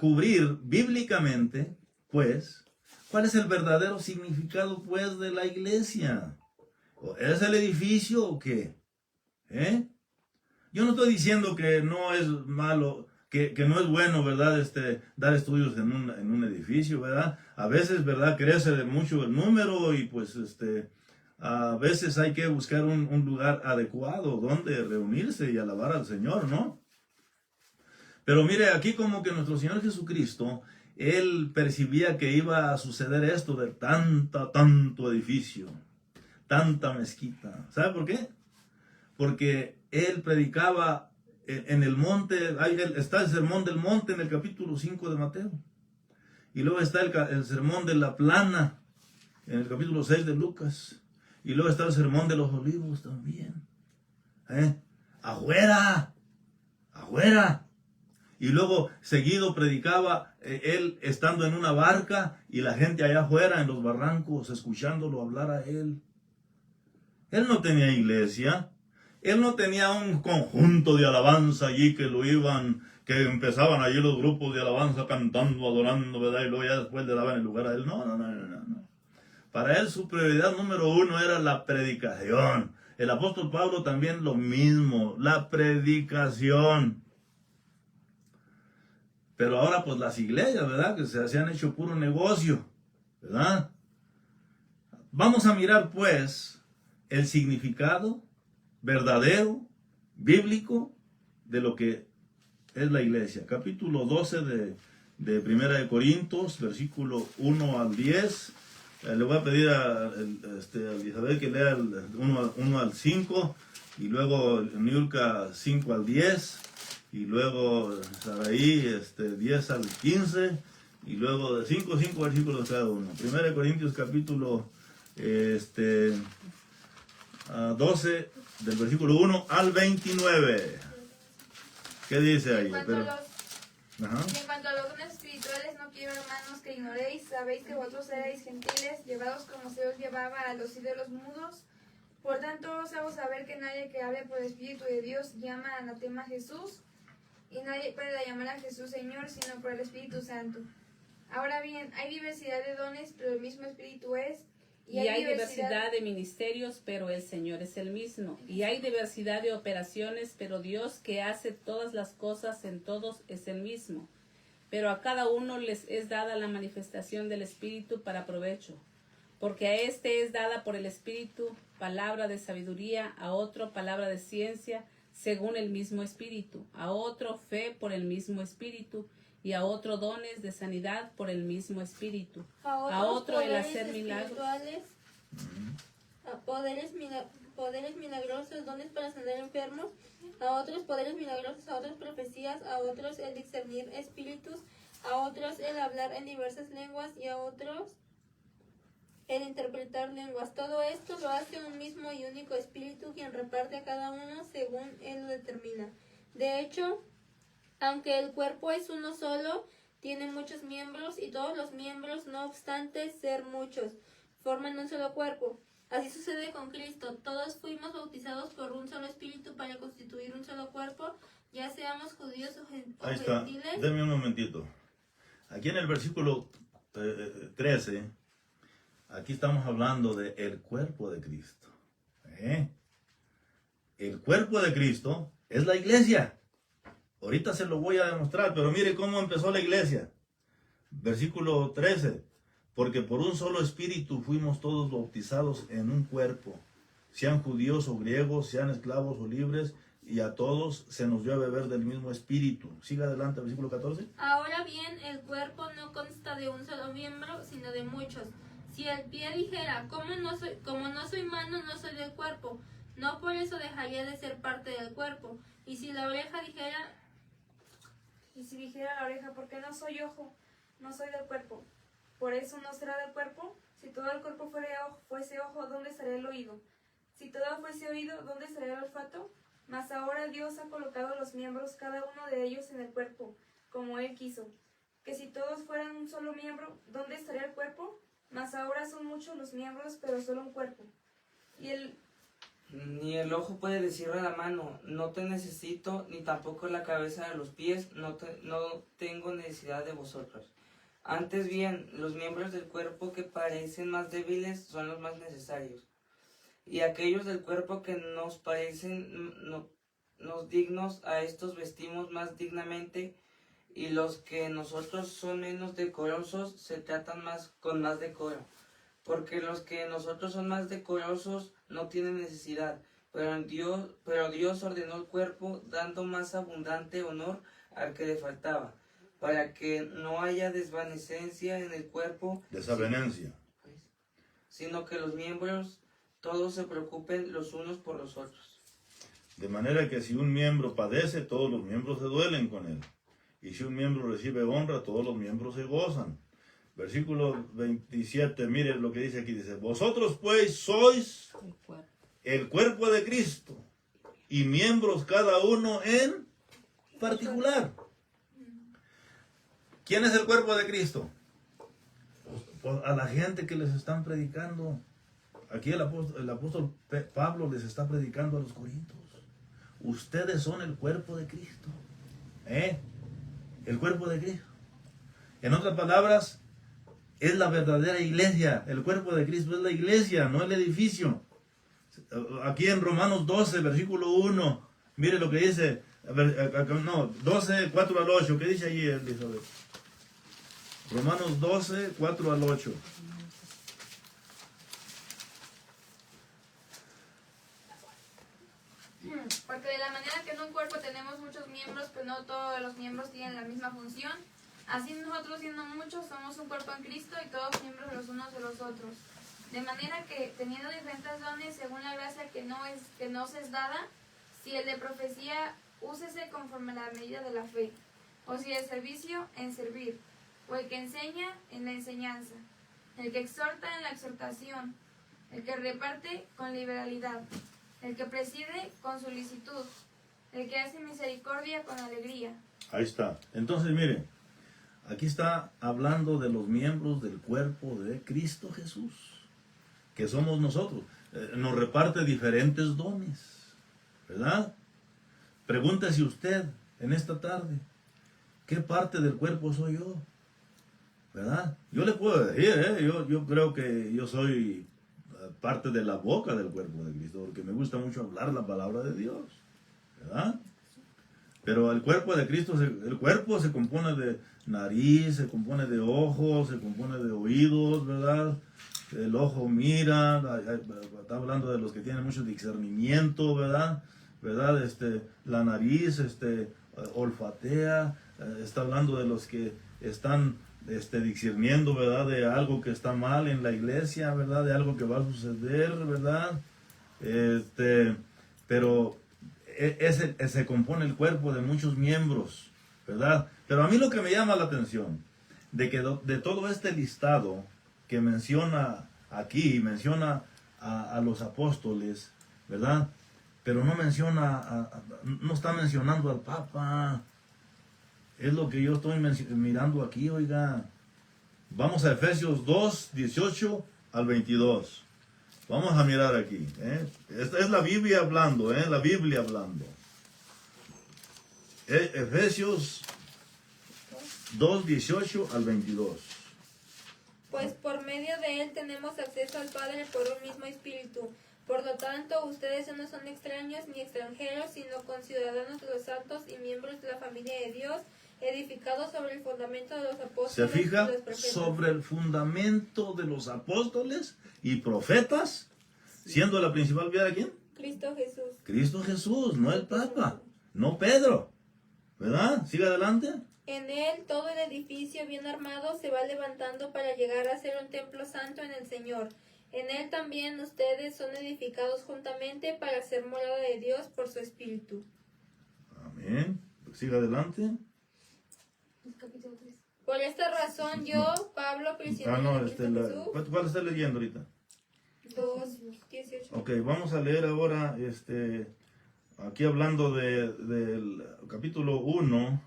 cubrir bíblicamente, pues, ¿cuál es el verdadero significado, pues, de la iglesia? ¿Es el edificio o qué? Yo no estoy diciendo que no es malo, que no es bueno, ¿verdad? Dar estudios en un edificio, ¿verdad? A veces, ¿verdad? Crece mucho el número y pues, a veces hay que buscar un lugar adecuado donde reunirse y alabar al Señor, ¿no? Pero mire, aquí como que nuestro Señor Jesucristo, Él percibía que iba a suceder esto de tanto edificio, tanta mezquita. ¿Sabe por qué? Porque Él predicaba en el monte, ahí está el sermón del monte en el capítulo 5 de Mateo. Y luego está el sermón de la plana en el capítulo 6 de Lucas. Y luego está el sermón de los olivos también. Afuera. Y luego seguido predicaba él estando en una barca y la gente allá afuera en los barrancos escuchándolo hablar a él. Él no tenía iglesia. Él no tenía un conjunto de alabanza allí que empezaban allí los grupos de alabanza cantando, adorando, ¿verdad? Y luego ya después le daban el lugar a él. No. Para él su prioridad número uno era la predicación. El apóstol Pablo también lo mismo, la predicación. Pero ahora pues las iglesias, ¿verdad? Que se han hecho puro negocio, ¿verdad? Vamos a mirar pues el significado verdadero, bíblico, de lo que es la iglesia. Capítulo 12 de Primera de Corintios, versículo 1 al 10. Le voy a pedir a Elizabeth que lea el 1 al 5, y luego Niurka 5 al 10, y luego Saraí 10 al 15, y luego de 5 versículos cada uno. Primera de Corintios capítulo 12, del versículo 1 al 29. ¿Qué dice ahí? En cuanto a los dones espirituales, no quiero, hermanos, que ignoréis. Sabéis que vosotros erais gentiles, llevados como se os llevaba a los ídolos mudos. Por tanto, os hago saber que nadie que hable por el Espíritu de Dios llama anatema a Jesús, y nadie puede llamar a Jesús Señor, sino por el Espíritu Santo. Ahora bien, hay diversidad de dones, pero el mismo Espíritu es. Y hay diversidad de ministerios, pero el Señor es el mismo. Y hay diversidad de operaciones, pero Dios que hace todas las cosas en todos es el mismo. Pero a cada uno les es dada la manifestación del Espíritu para provecho. Porque a este es dada por el Espíritu palabra de sabiduría, a otro palabra de ciencia, según el mismo Espíritu, a otro fe por el mismo Espíritu, y a otro dones de sanidad por el mismo Espíritu, a otro el hacer milagros, a poderes milagrosos, dones para sanar enfermos, a otros poderes milagrosos, a otros profecías, a otros el discernir espíritus, a otros el hablar en diversas lenguas, y a otros el interpretar lenguas. Todo esto lo hace un mismo y único Espíritu, quien reparte a cada uno según él lo determina. De hecho, aunque el cuerpo es uno solo, tiene muchos miembros, y todos los miembros, no obstante ser muchos, forman un solo cuerpo. Así sucede con Cristo. Todos fuimos bautizados por un solo Espíritu para constituir un solo cuerpo, ya seamos judíos o Ahí está. gentiles. Deme un momentito. Aquí en el versículo 13, aquí estamos hablando del cuerpo de Cristo. El cuerpo de Cristo es la iglesia. Ahorita se lo voy a demostrar, pero mire cómo empezó la iglesia. Versículo 13. Porque por un solo espíritu fuimos todos bautizados en un cuerpo, sean judíos o griegos, sean esclavos o libres, y a todos se nos dio a beber del mismo espíritu. Siga adelante, versículo 14. Ahora bien, el cuerpo no consta de un solo miembro, sino de muchos. Si el pie dijera, como no soy mano, no soy del cuerpo, no por eso dejaría de ser parte del cuerpo. Y si la oreja dijera, la oreja, ¿por qué no soy ojo? No soy del cuerpo. Por eso no será del cuerpo. Si todo el cuerpo fuese ojo, ¿dónde estaría el oído? Si todo fuese oído, ¿dónde estaría el olfato? Mas ahora Dios ha colocado los miembros, cada uno de ellos, en el cuerpo, como Él quiso. Que si todos fueran un solo miembro, ¿dónde estaría el cuerpo? Mas ahora son muchos los miembros, pero solo un cuerpo. Ni el ojo puede decirle a la mano, no te necesito, ni tampoco la cabeza de los pies, no tengo necesidad de vosotros. Antes bien, los miembros del cuerpo que parecen más débiles son los más necesarios. Y aquellos del cuerpo que nos parecen nos dignos, a estos vestimos más dignamente, y los que nosotros son menos decorosos se tratan con más decoro. Porque los que nosotros son más decorosos no tienen necesidad, pero Dios ordenó el cuerpo, dando más abundante honor al que le faltaba, para que no haya desvanecencia en el cuerpo, Desavenencia. sino que los miembros todos se preocupen los unos por los otros. De manera que si un miembro padece, todos los miembros se duelen con él. Y si un miembro recibe honra, todos los miembros se gozan. Versículo 27, mire lo que dice aquí, dice, vosotros pues sois el cuerpo de Cristo, y miembros cada uno en particular. ¿Quién es el cuerpo de Cristo? Pues a la gente que les están predicando. aquí el apóstol Pablo les está predicando a los corintios. Ustedes son el cuerpo de Cristo. El cuerpo de Cristo. En otras palabras, es la verdadera iglesia. El cuerpo de Cristo es la iglesia, no el edificio. Aquí en Romanos 12, versículo 1, mire lo que dice. 12, 4 al 8. ¿Qué dice allí, Elizabeth? Romanos 12, 4 al 8. Porque de la manera que en un cuerpo tenemos muchos miembros, pues no todos los miembros tienen la misma función. Así nosotros, siendo muchos, somos un cuerpo en Cristo y todos miembros los unos de los otros. De manera que, teniendo diferentes dones según la gracia que nos es dada, si el de profecía, úsese conforme a la medida de la fe. O si el servicio, en servir. O el que enseña, en la enseñanza. El que exhorta, en la exhortación. El que reparte, con liberalidad. El que preside, con solicitud. El que hace misericordia, con alegría. Ahí está. Entonces, mire, aquí está hablando de los miembros del cuerpo de Cristo Jesús, que somos nosotros. Nos reparte diferentes dones, ¿verdad? Pregúntese usted en esta tarde, ¿qué parte del cuerpo soy yo? ¿Verdad? Yo le puedo decir, yo creo que yo soy parte de la boca del cuerpo de Cristo, porque me gusta mucho hablar la palabra de Dios, ¿verdad? Pero el cuerpo de Cristo, el cuerpo se compone de nariz, se compone de ojos, se compone de oídos, ¿verdad? El ojo mira, está hablando de los que tienen mucho discernimiento, ¿verdad? La nariz, olfatea, está hablando de los que están discerniendo, ¿verdad? De algo que está mal en la iglesia, ¿verdad? De algo que va a suceder, ¿verdad? Pero se compone el cuerpo de muchos miembros, ¿verdad? Pero a mí lo que me llama la atención, de que de todo este listado que menciona aquí, menciona a los apóstoles, ¿verdad? Pero no menciona, no está mencionando al Papa. Es lo que yo estoy mirando aquí, oiga. Vamos a Efesios 2, 18 al 22. Vamos a mirar aquí. Esta es la Biblia hablando, la Biblia hablando. Efesios 2, 18 al 22. Pues por medio de él tenemos acceso al Padre por un mismo Espíritu. Por lo tanto, ustedes no son extraños ni extranjeros, sino conciudadanos de los santos y miembros de la familia de Dios, edificados sobre el fundamento de los apóstoles. ¿Se fija? Y los profetas. Sobre el fundamento de los apóstoles y profetas, siendo la principal piedra, ¿quién? Cristo Jesús. Cristo Jesús, no el Papa, no Pedro, ¿verdad? Sigue adelante. En él todo el edificio bien armado se va levantando para llegar a ser un templo santo en el Señor. En él también ustedes son edificados juntamente para ser morada de Dios por su Espíritu. Amén. Sigue adelante. Capítulo 3. Por esta razón yo, Pablo, prisionero de Cristo Jesús. ¿Cuál está leyendo ahorita? 2:18. Ok, vamos a leer ahora, aquí hablando del capítulo 1,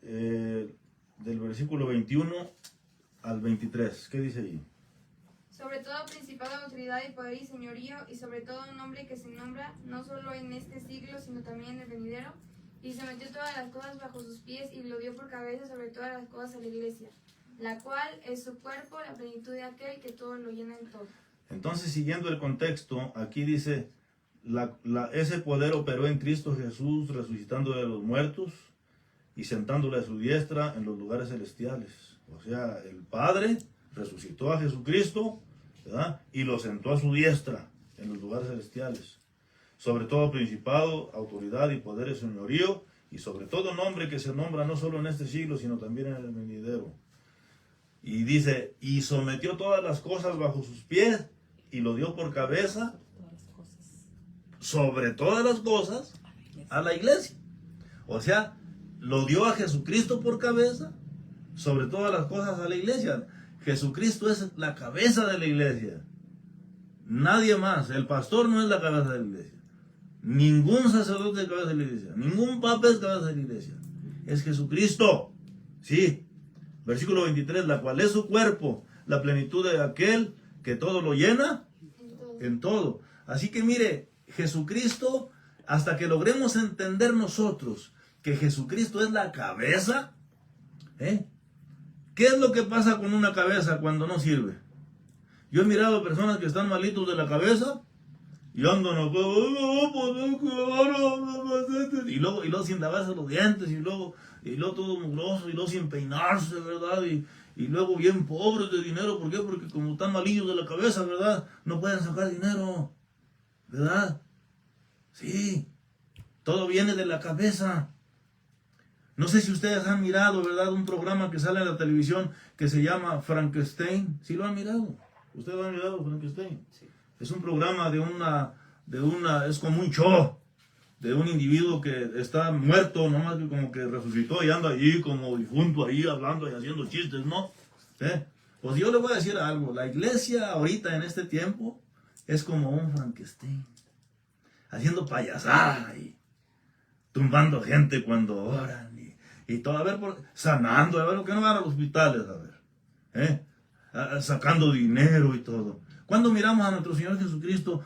del versículo 21 al 23. ¿Qué dice ahí? Sobre todo principado, autoridad y poder y señorío, y sobre todo un nombre que se nombra, no solo en este siglo, sino también en el venidero, y se metió todas las cosas bajo sus pies, y lo dio por cabeza sobre todas las cosas a la iglesia, la cual es su cuerpo, la plenitud de aquel que todo lo llena en todo. Entonces, siguiendo el contexto, aquí dice, ese poder operó en Cristo Jesús, resucitando de los muertos y sentándole a su diestra en los lugares celestiales. O sea, el Padre resucitó a Jesucristo, ¿verdad? Y lo sentó a su diestra en los lugares celestiales. Sobre todo principado, autoridad y poder y señorío, y sobre todo nombre que se nombra no solo en este siglo, sino también en el venidero. Y dice, y sometió todas las cosas bajo sus pies, y lo dio por cabeza, sobre todas las cosas, a la iglesia. O sea, lo dio a Jesucristo por cabeza, sobre todas las cosas a la iglesia. Jesucristo es la cabeza de la iglesia. Nadie más. El pastor no es la cabeza de la iglesia. Ningún sacerdote es cabeza de la iglesia. Ningún papa es cabeza de la iglesia. Es Jesucristo. Sí. Versículo 23. La cual es su cuerpo, la plenitud de aquel que todo lo llena En todo. Así que mire, Jesucristo, hasta que logremos entender nosotros que Jesucristo es la cabeza, ¿qué es lo que pasa con una cabeza cuando no sirve? Yo he mirado personas que están malitos de la cabeza y andan acá, y luego sin lavarse los dientes, y luego todo mugroso, y luego sin peinarse, ¿verdad? Y luego bien pobres de dinero. ¿Por qué? Porque como están malillos de la cabeza, ¿verdad? No pueden sacar dinero, ¿verdad? Sí, todo viene de la cabeza. No sé si ustedes han mirado, ¿verdad? Un programa que sale en la televisión que se llama Frankenstein. ¿Sí lo han mirado? ¿Ustedes lo han mirado, Frankenstein? Sí. Es un programa es como un show de un individuo que está muerto, nomás que como que resucitó y anda allí como difunto ahí hablando y haciendo chistes, ¿no? Pues yo le voy a decir algo. La iglesia ahorita en este tiempo es como un Frankenstein, haciendo payasada y tumbando gente cuando oran y todo, a ver, sanando, a ver, que no van a los hospitales, a ver, sacando dinero y todo. ¿Cuándo miramos a nuestro Señor Jesucristo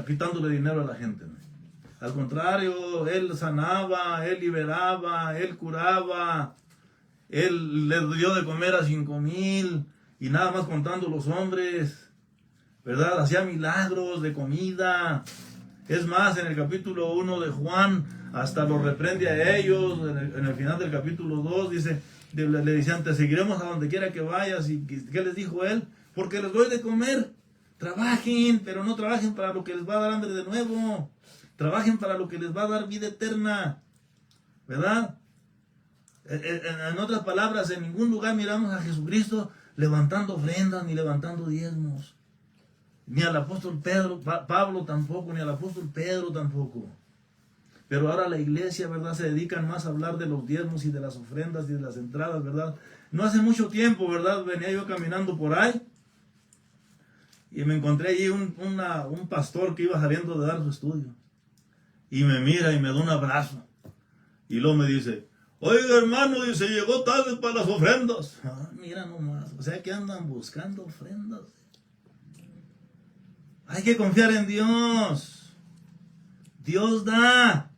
quitándole dinero a la gente? ¿No? Al contrario, Él sanaba, Él liberaba, Él curaba, Él le dio de comer a 5,000 y nada más contando los hombres, ¿verdad? Hacía milagros de comida. Es más, en el capítulo 1 de Juan, hasta los reprende a ellos. En el final del capítulo 2 dice, le decían, te seguiremos a donde quiera que vayas. ¿Y qué les dijo Él? Porque les doy de comer. Trabajen, pero no trabajen para lo que les va a dar hambre de nuevo. Trabajen para lo que les va a dar vida eterna, ¿verdad? En otras palabras, en ningún lugar miramos a Jesucristo levantando ofrendas ni levantando diezmos. Ni al apóstol Pablo tampoco, ni al apóstol Pedro tampoco. Pero ahora la iglesia, ¿verdad? Se dedican más a hablar de los diezmos y de las ofrendas y de las entradas, ¿verdad? No hace mucho tiempo, ¿verdad? Venía yo caminando por ahí y me encontré allí un pastor que iba saliendo de dar su estudio. Y me mira y me da un abrazo. Y luego me dice, oiga hermano, dice, llegó tarde para las ofrendas. Mira nomás, o sea que andan buscando ofrendas. Hay que confiar en Dios. Dios da.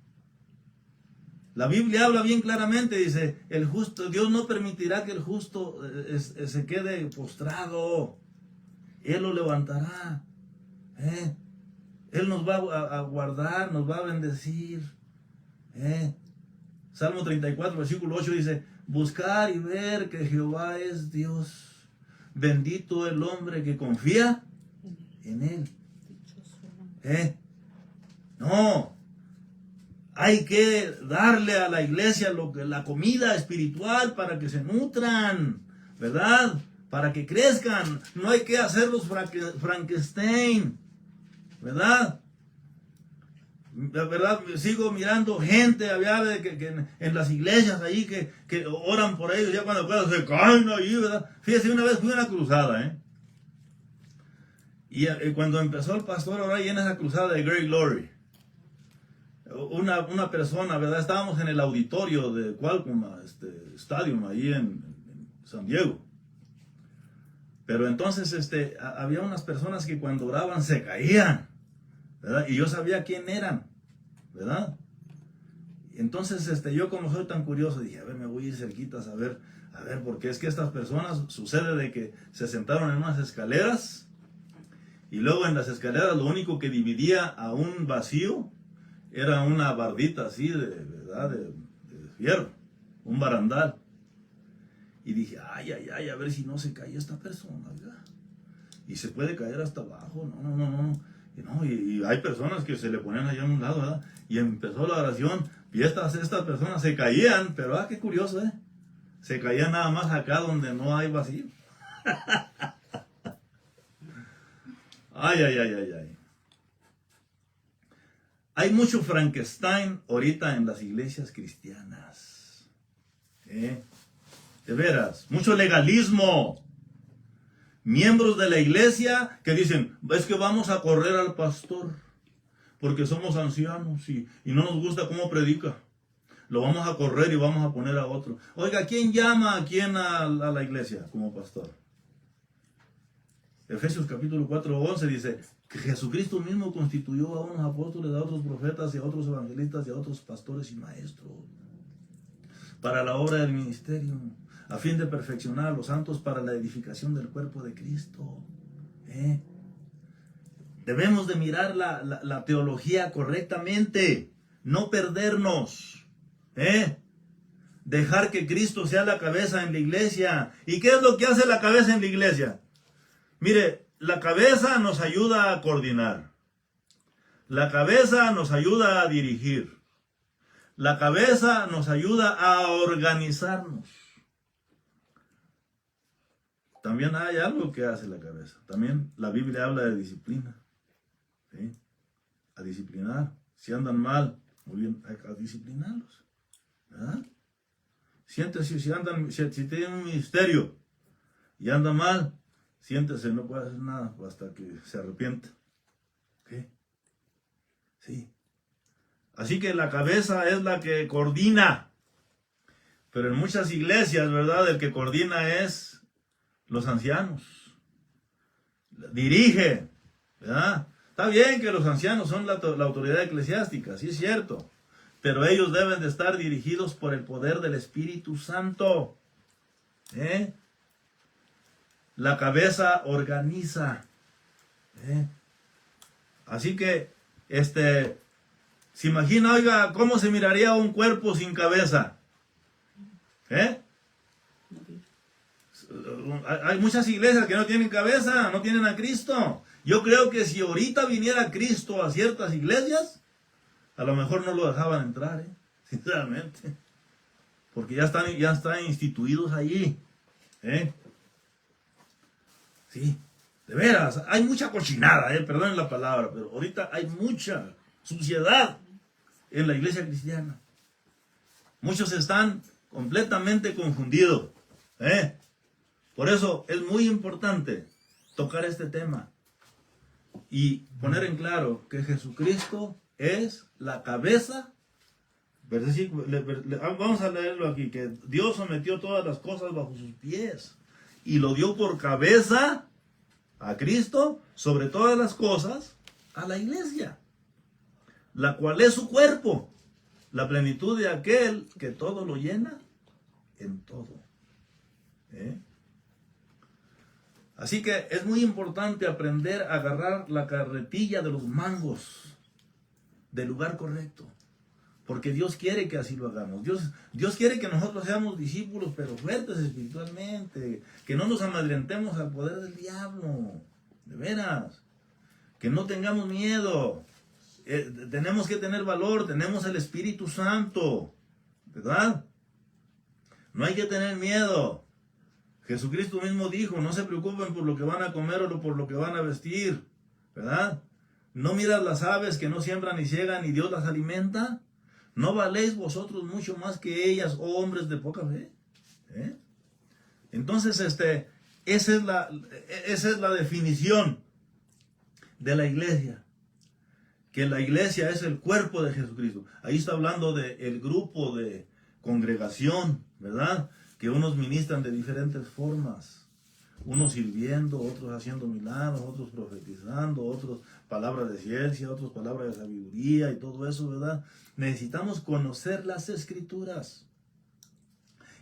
La Biblia habla bien claramente, dice, el justo, Dios no permitirá que el justo se quede postrado. Él lo levantará. Él nos va a guardar, nos va a bendecir. Salmo 34, versículo 8 dice, buscar y ver que Jehová es Dios. Bendito el hombre que confía en Él. No, hay que darle a la iglesia la comida espiritual para que se nutran, ¿verdad? Para que crezcan. No hay que hacerlos Frankenstein, ¿verdad? ¿Verdad? Sigo mirando gente que en las iglesias ahí que oran por ellos, ya cuando se caen ahí, ¿verdad? Fíjese, una vez fui a una cruzada, y cuando empezó el pastor a orar ahí en esa cruzada de Greg Laurie, una persona, ¿verdad? Estábamos en el auditorio de Qualcomm Stadium, ahí en San Diego. Pero entonces había unas personas que cuando oraban se caían, ¿verdad? Y yo sabía quién eran, ¿verdad? Entonces yo como soy tan curioso dije, a ver, me voy a ir cerquitas a ver, porque es que estas personas sucede de que se sentaron en unas escaleras y luego en las escaleras lo único que dividía a un vacío era una bardita así ¿verdad? de fierro, un barandal. Y dije, ay, a ver si no se cae esta persona, ¿verdad? Y se puede caer hasta abajo, no. Y hay personas que se le ponían allá a un lado, ¿verdad? Y empezó la oración, y estas personas se caían, pero qué curioso, se caían nada más acá donde no hay vacío. Ay. Hay mucho Frankenstein ahorita en las iglesias cristianas. De veras, mucho legalismo. Miembros de la iglesia que dicen, es que vamos a correr al pastor porque somos ancianos y no nos gusta cómo predica. Lo vamos a correr y vamos a poner a otro. Oiga, ¿quién llama a quién a la iglesia como pastor? Efesios capítulo 4, 11 dice que Jesucristo mismo constituyó a unos apóstoles, a otros profetas y a otros evangelistas y a otros pastores y maestros para la obra del ministerio, a fin de perfeccionar a los santos para la edificación del cuerpo de Cristo. Debemos de mirar la teología correctamente, no perdernos, dejar que Cristo sea la cabeza en la iglesia. ¿Y qué es lo que hace la cabeza en la iglesia? Mire, la cabeza nos ayuda a coordinar, la cabeza nos ayuda a dirigir, la cabeza nos ayuda a organizarnos. También hay algo que hace la cabeza. También la Biblia habla de disciplina. ¿Sí? A disciplinar. Si andan mal, muy bien, hay que disciplinarlos. ¿Verdad? Siéntese, si tienen un ministerio y andan mal, siéntese, no puede hacer nada hasta que se arrepienta. ¿Qué? Sí. Así que la cabeza es la que coordina. Pero en muchas iglesias, ¿verdad? El que coordina es los ancianos. Dirige, ¿verdad? Está bien que los ancianos son la autoridad eclesiástica, sí es cierto. Pero ellos deben de estar dirigidos por el poder del Espíritu Santo. La cabeza organiza. Así que, se imagina, oiga, ¿cómo se miraría un cuerpo sin cabeza? Hay muchas iglesias que no tienen cabeza, no tienen a Cristo. Yo creo que si ahorita viniera Cristo a ciertas iglesias, a lo mejor no lo dejaban entrar, sinceramente. Porque ya están instituidos allí. Sí, de veras, hay mucha cochinada, perdonen la palabra, pero ahorita hay mucha suciedad en la iglesia cristiana. Muchos están completamente confundidos. Por eso es muy importante tocar este tema y poner en claro que Jesucristo es la cabeza. Vamos a leerlo aquí, que Dios sometió todas las cosas bajo sus pies y lo dio por cabeza a Cristo sobre todas las cosas a la iglesia, la cual es su cuerpo, la plenitud de aquel que todo lo llena en todo. Así que es muy importante aprender a agarrar la carretilla de los mangos del lugar correcto. Porque Dios quiere que así lo hagamos. Dios quiere que nosotros seamos discípulos, pero fuertes espiritualmente. Que no nos amedrentemos al poder del diablo. De veras. Que no tengamos miedo. Tenemos que tener valor. Tenemos el Espíritu Santo. ¿Verdad? No hay que tener miedo. Jesucristo mismo dijo, no se preocupen por lo que van a comer o por lo que van a vestir. ¿Verdad? ¿No miras las aves que no siembran ni ciegan y Dios las alimenta? ¿No valéis vosotros mucho más que ellas, oh hombres de poca fe? Entonces, esa es la definición de la iglesia. Que la iglesia es el cuerpo de Jesucristo. Ahí está hablando del grupo de congregación, ¿verdad? Que unos ministran de diferentes formas. Unos sirviendo, otros haciendo milagros, otros profetizando, otros palabras de ciencia, otros palabras de sabiduría y todo eso, ¿verdad? Necesitamos conocer las Escrituras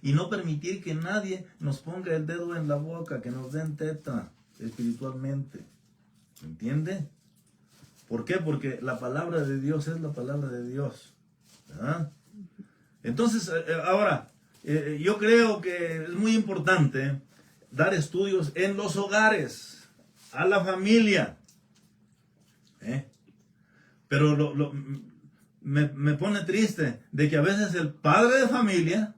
y no permitir que nadie nos ponga el dedo en la boca, que nos den teta espiritualmente. ¿Entiende? ¿Por qué? Porque la palabra de Dios es la palabra de Dios, ¿verdad? Entonces, ahora, yo creo que es muy importante dar estudios en los hogares, a la familia. Pero me pone triste de que a veces el padre de familia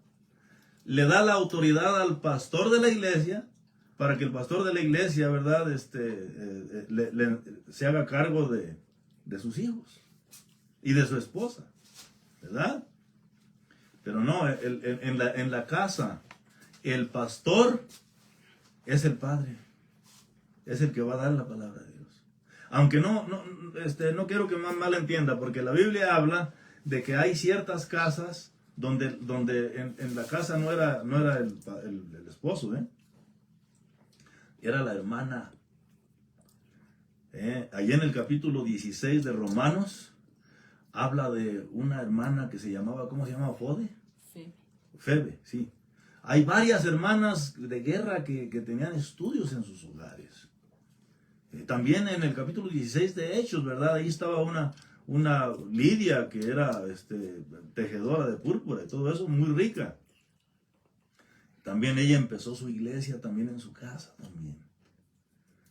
le da la autoridad al pastor de la iglesia para que el pastor de la iglesia, ¿verdad? Se haga cargo de sus hijos y de su esposa, ¿verdad? Pero no, en la casa, el pastor es el padre, es el que va a dar la palabra de Dios. Aunque no quiero que más mal entienda, porque la Biblia habla de que hay ciertas casas donde en la casa no era el esposo, era la hermana, Allí en el capítulo 16 de Romanos, habla de una hermana que se llamaba, ¿cómo se llamaba? Febe, sí. Hay varias hermanas de guerra que tenían estudios en sus hogares. También en el capítulo 16 de Hechos, ¿verdad? Ahí estaba una Lidia que era tejedora de púrpura y todo eso, muy rica. También ella empezó su iglesia también en su casa también.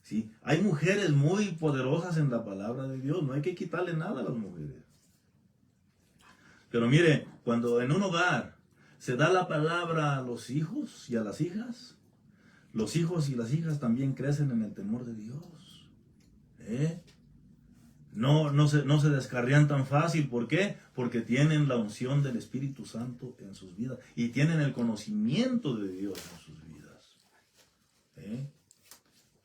¿Sí? Hay mujeres muy poderosas en la palabra de Dios, no hay que quitarle nada a las mujeres. Pero mire, cuando en un hogar se da la palabra a los hijos y a las hijas, los hijos y las hijas también crecen en el temor de Dios. No se descarrían tan fácil. ¿Por qué? Porque tienen la unción del Espíritu Santo en sus vidas y tienen el conocimiento de Dios en sus vidas.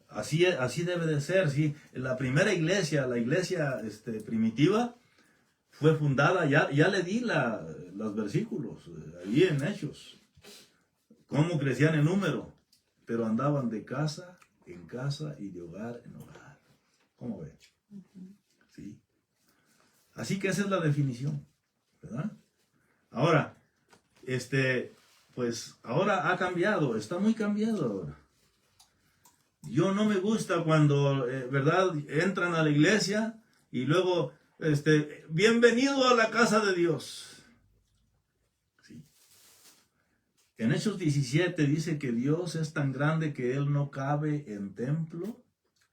Así debe de ser. ¿Sí? La primera iglesia, la iglesia primitiva, fue fundada, ya le di los versículos, ahí en Hechos, cómo crecían en número, pero andaban de casa en casa y de hogar en hogar. ¿Cómo ve? ¿Sí? Así que esa es la definición, ¿verdad? Ahora, pues ahora ha cambiado, está muy cambiado ahora. Yo no me gusta cuando, ¿verdad? Entran a la iglesia y luego, bienvenido a la casa de Dios. ¿Sí? En Hechos 17 dice que Dios es tan grande que Él no cabe en templo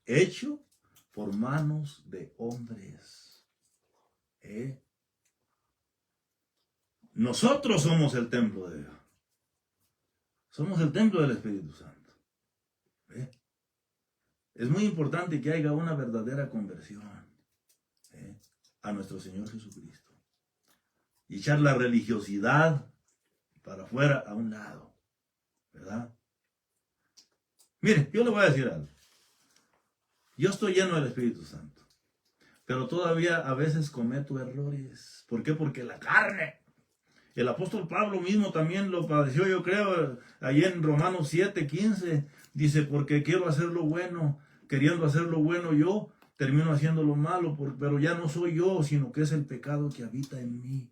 hecho por manos de hombres. Nosotros somos el templo de Dios. Somos el templo del Espíritu Santo. Es muy importante que haya una verdadera conversión a nuestro Señor Jesucristo. Y echar la religiosidad para afuera a un lado. ¿Verdad? Mire, yo le voy a decir algo. Yo estoy lleno del Espíritu Santo, pero todavía a veces cometo errores. ¿Por qué? Porque la carne. El apóstol Pablo mismo también lo padeció, yo creo, ahí en Romanos 7:15, dice, porque quiero hacer lo bueno, queriendo hacer lo bueno yo, termino haciendo lo malo, pero ya no soy yo, sino que es el pecado que habita en mí,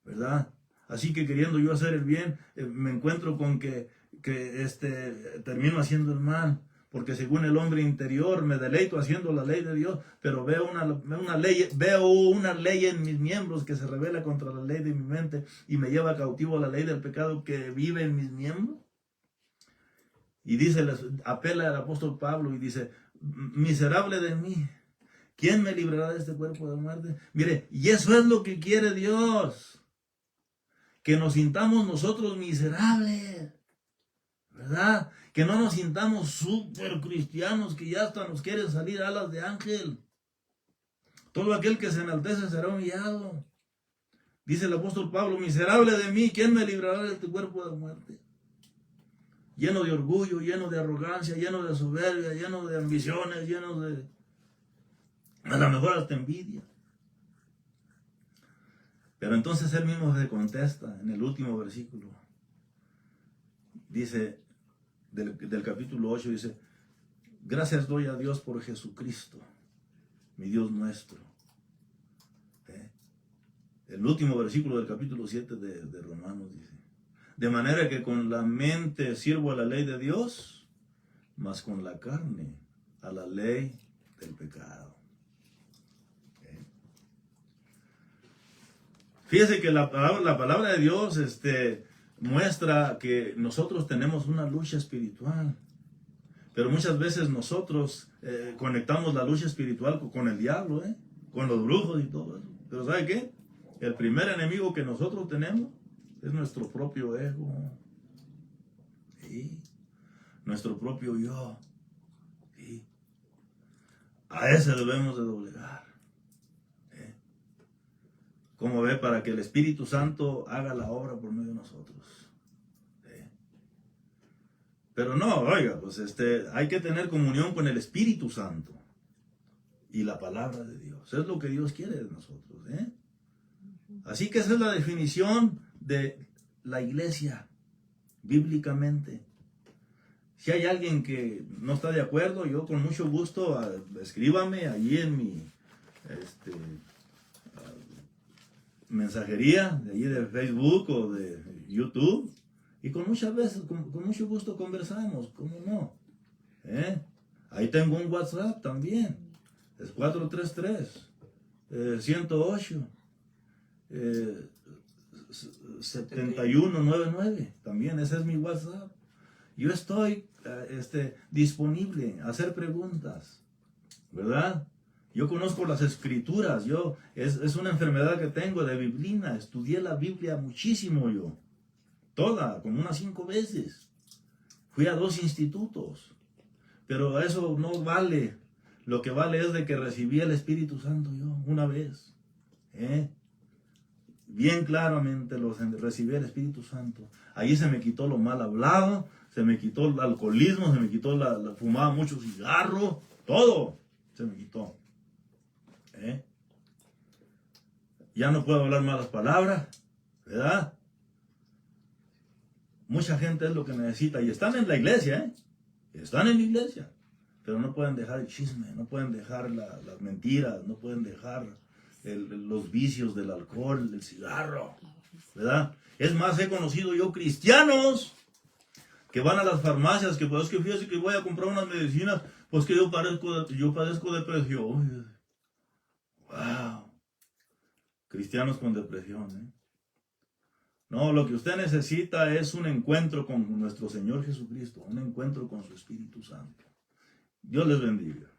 ¿verdad? Así que queriendo yo hacer el bien, me encuentro con que termino haciendo el mal. Porque según el hombre interior me deleito haciendo la ley de Dios, pero veo una ley en mis miembros que se revela contra la ley de mi mente y me lleva cautivo a la ley del pecado que vive en mis miembros. Y dice, apela al apóstol Pablo y dice, miserable de mí, ¿quién me librará de este cuerpo de muerte? Mire, y eso es lo que quiere Dios, que nos sintamos nosotros miserables, ¿verdad? Que no nos sintamos súper cristianos que ya hasta nos quieren salir alas de ángel. Todo aquel que se enaltece será humillado. Dice el apóstol Pablo, miserable de mí, ¿quién me librará de este cuerpo de muerte? Lleno de orgullo, lleno de arrogancia, lleno de soberbia, lleno de ambiciones, lleno de, a lo mejor hasta envidia. Pero entonces él mismo se contesta en el último versículo. Dice, del capítulo 8, dice, gracias doy a Dios por Jesucristo, mi Dios nuestro. El último versículo del capítulo 7 de Romanos dice, de manera que con la mente sirvo a la ley de Dios, mas con la carne a la ley del pecado. Fíjese que la palabra de Dios muestra que nosotros tenemos una lucha espiritual, pero muchas veces nosotros conectamos la lucha espiritual con el diablo, con los brujos y todo eso. Pero ¿sabe qué? El primer enemigo que nosotros tenemos es nuestro propio ego, ¿sí? Nuestro propio yo, ¿sí? A ese debemos de doblegar. Como ve, para que el Espíritu Santo haga la obra por medio de nosotros. Pero no, oiga, pues hay que tener comunión con el Espíritu Santo y la palabra de Dios. Es lo que Dios quiere de nosotros. Así que esa es la definición de la iglesia, bíblicamente. Si hay alguien que no está de acuerdo, yo con mucho gusto, escríbame allí en mi mensajería, de allí de Facebook o de YouTube, y con muchas veces, con mucho gusto conversamos, ¿cómo no? Ahí tengo un WhatsApp también, es 433-108. 7199, también ese es mi WhatsApp. Yo estoy disponible a hacer preguntas, ¿verdad? Yo conozco las escrituras, es una enfermedad que tengo de biblina, estudié la Biblia muchísimo yo, toda, como unas 5 veces. Fui a 2 institutos, pero eso no vale. Lo que vale es de que recibí el Espíritu Santo yo una vez, bien claramente recibí el Espíritu Santo. Ahí se me quitó lo mal hablado, se me quitó el alcoholismo, se me quitó fumaba mucho cigarro, todo se me quitó. Ya no puedo hablar malas palabras, ¿verdad? Mucha gente es lo que necesita y están en la iglesia, están en la iglesia, pero no pueden dejar el chisme, no pueden dejar las mentiras, no pueden dejar los vicios del alcohol, del cigarro, ¿verdad? Es más, he conocido yo cristianos que van a las farmacias, que pues que fíjese que voy a comprar unas medicinas, pues que yo padezco depresión. Wow. Cristianos con depresión, No, lo que usted necesita es un encuentro con nuestro Señor Jesucristo, un encuentro con su Espíritu Santo. Dios les bendiga.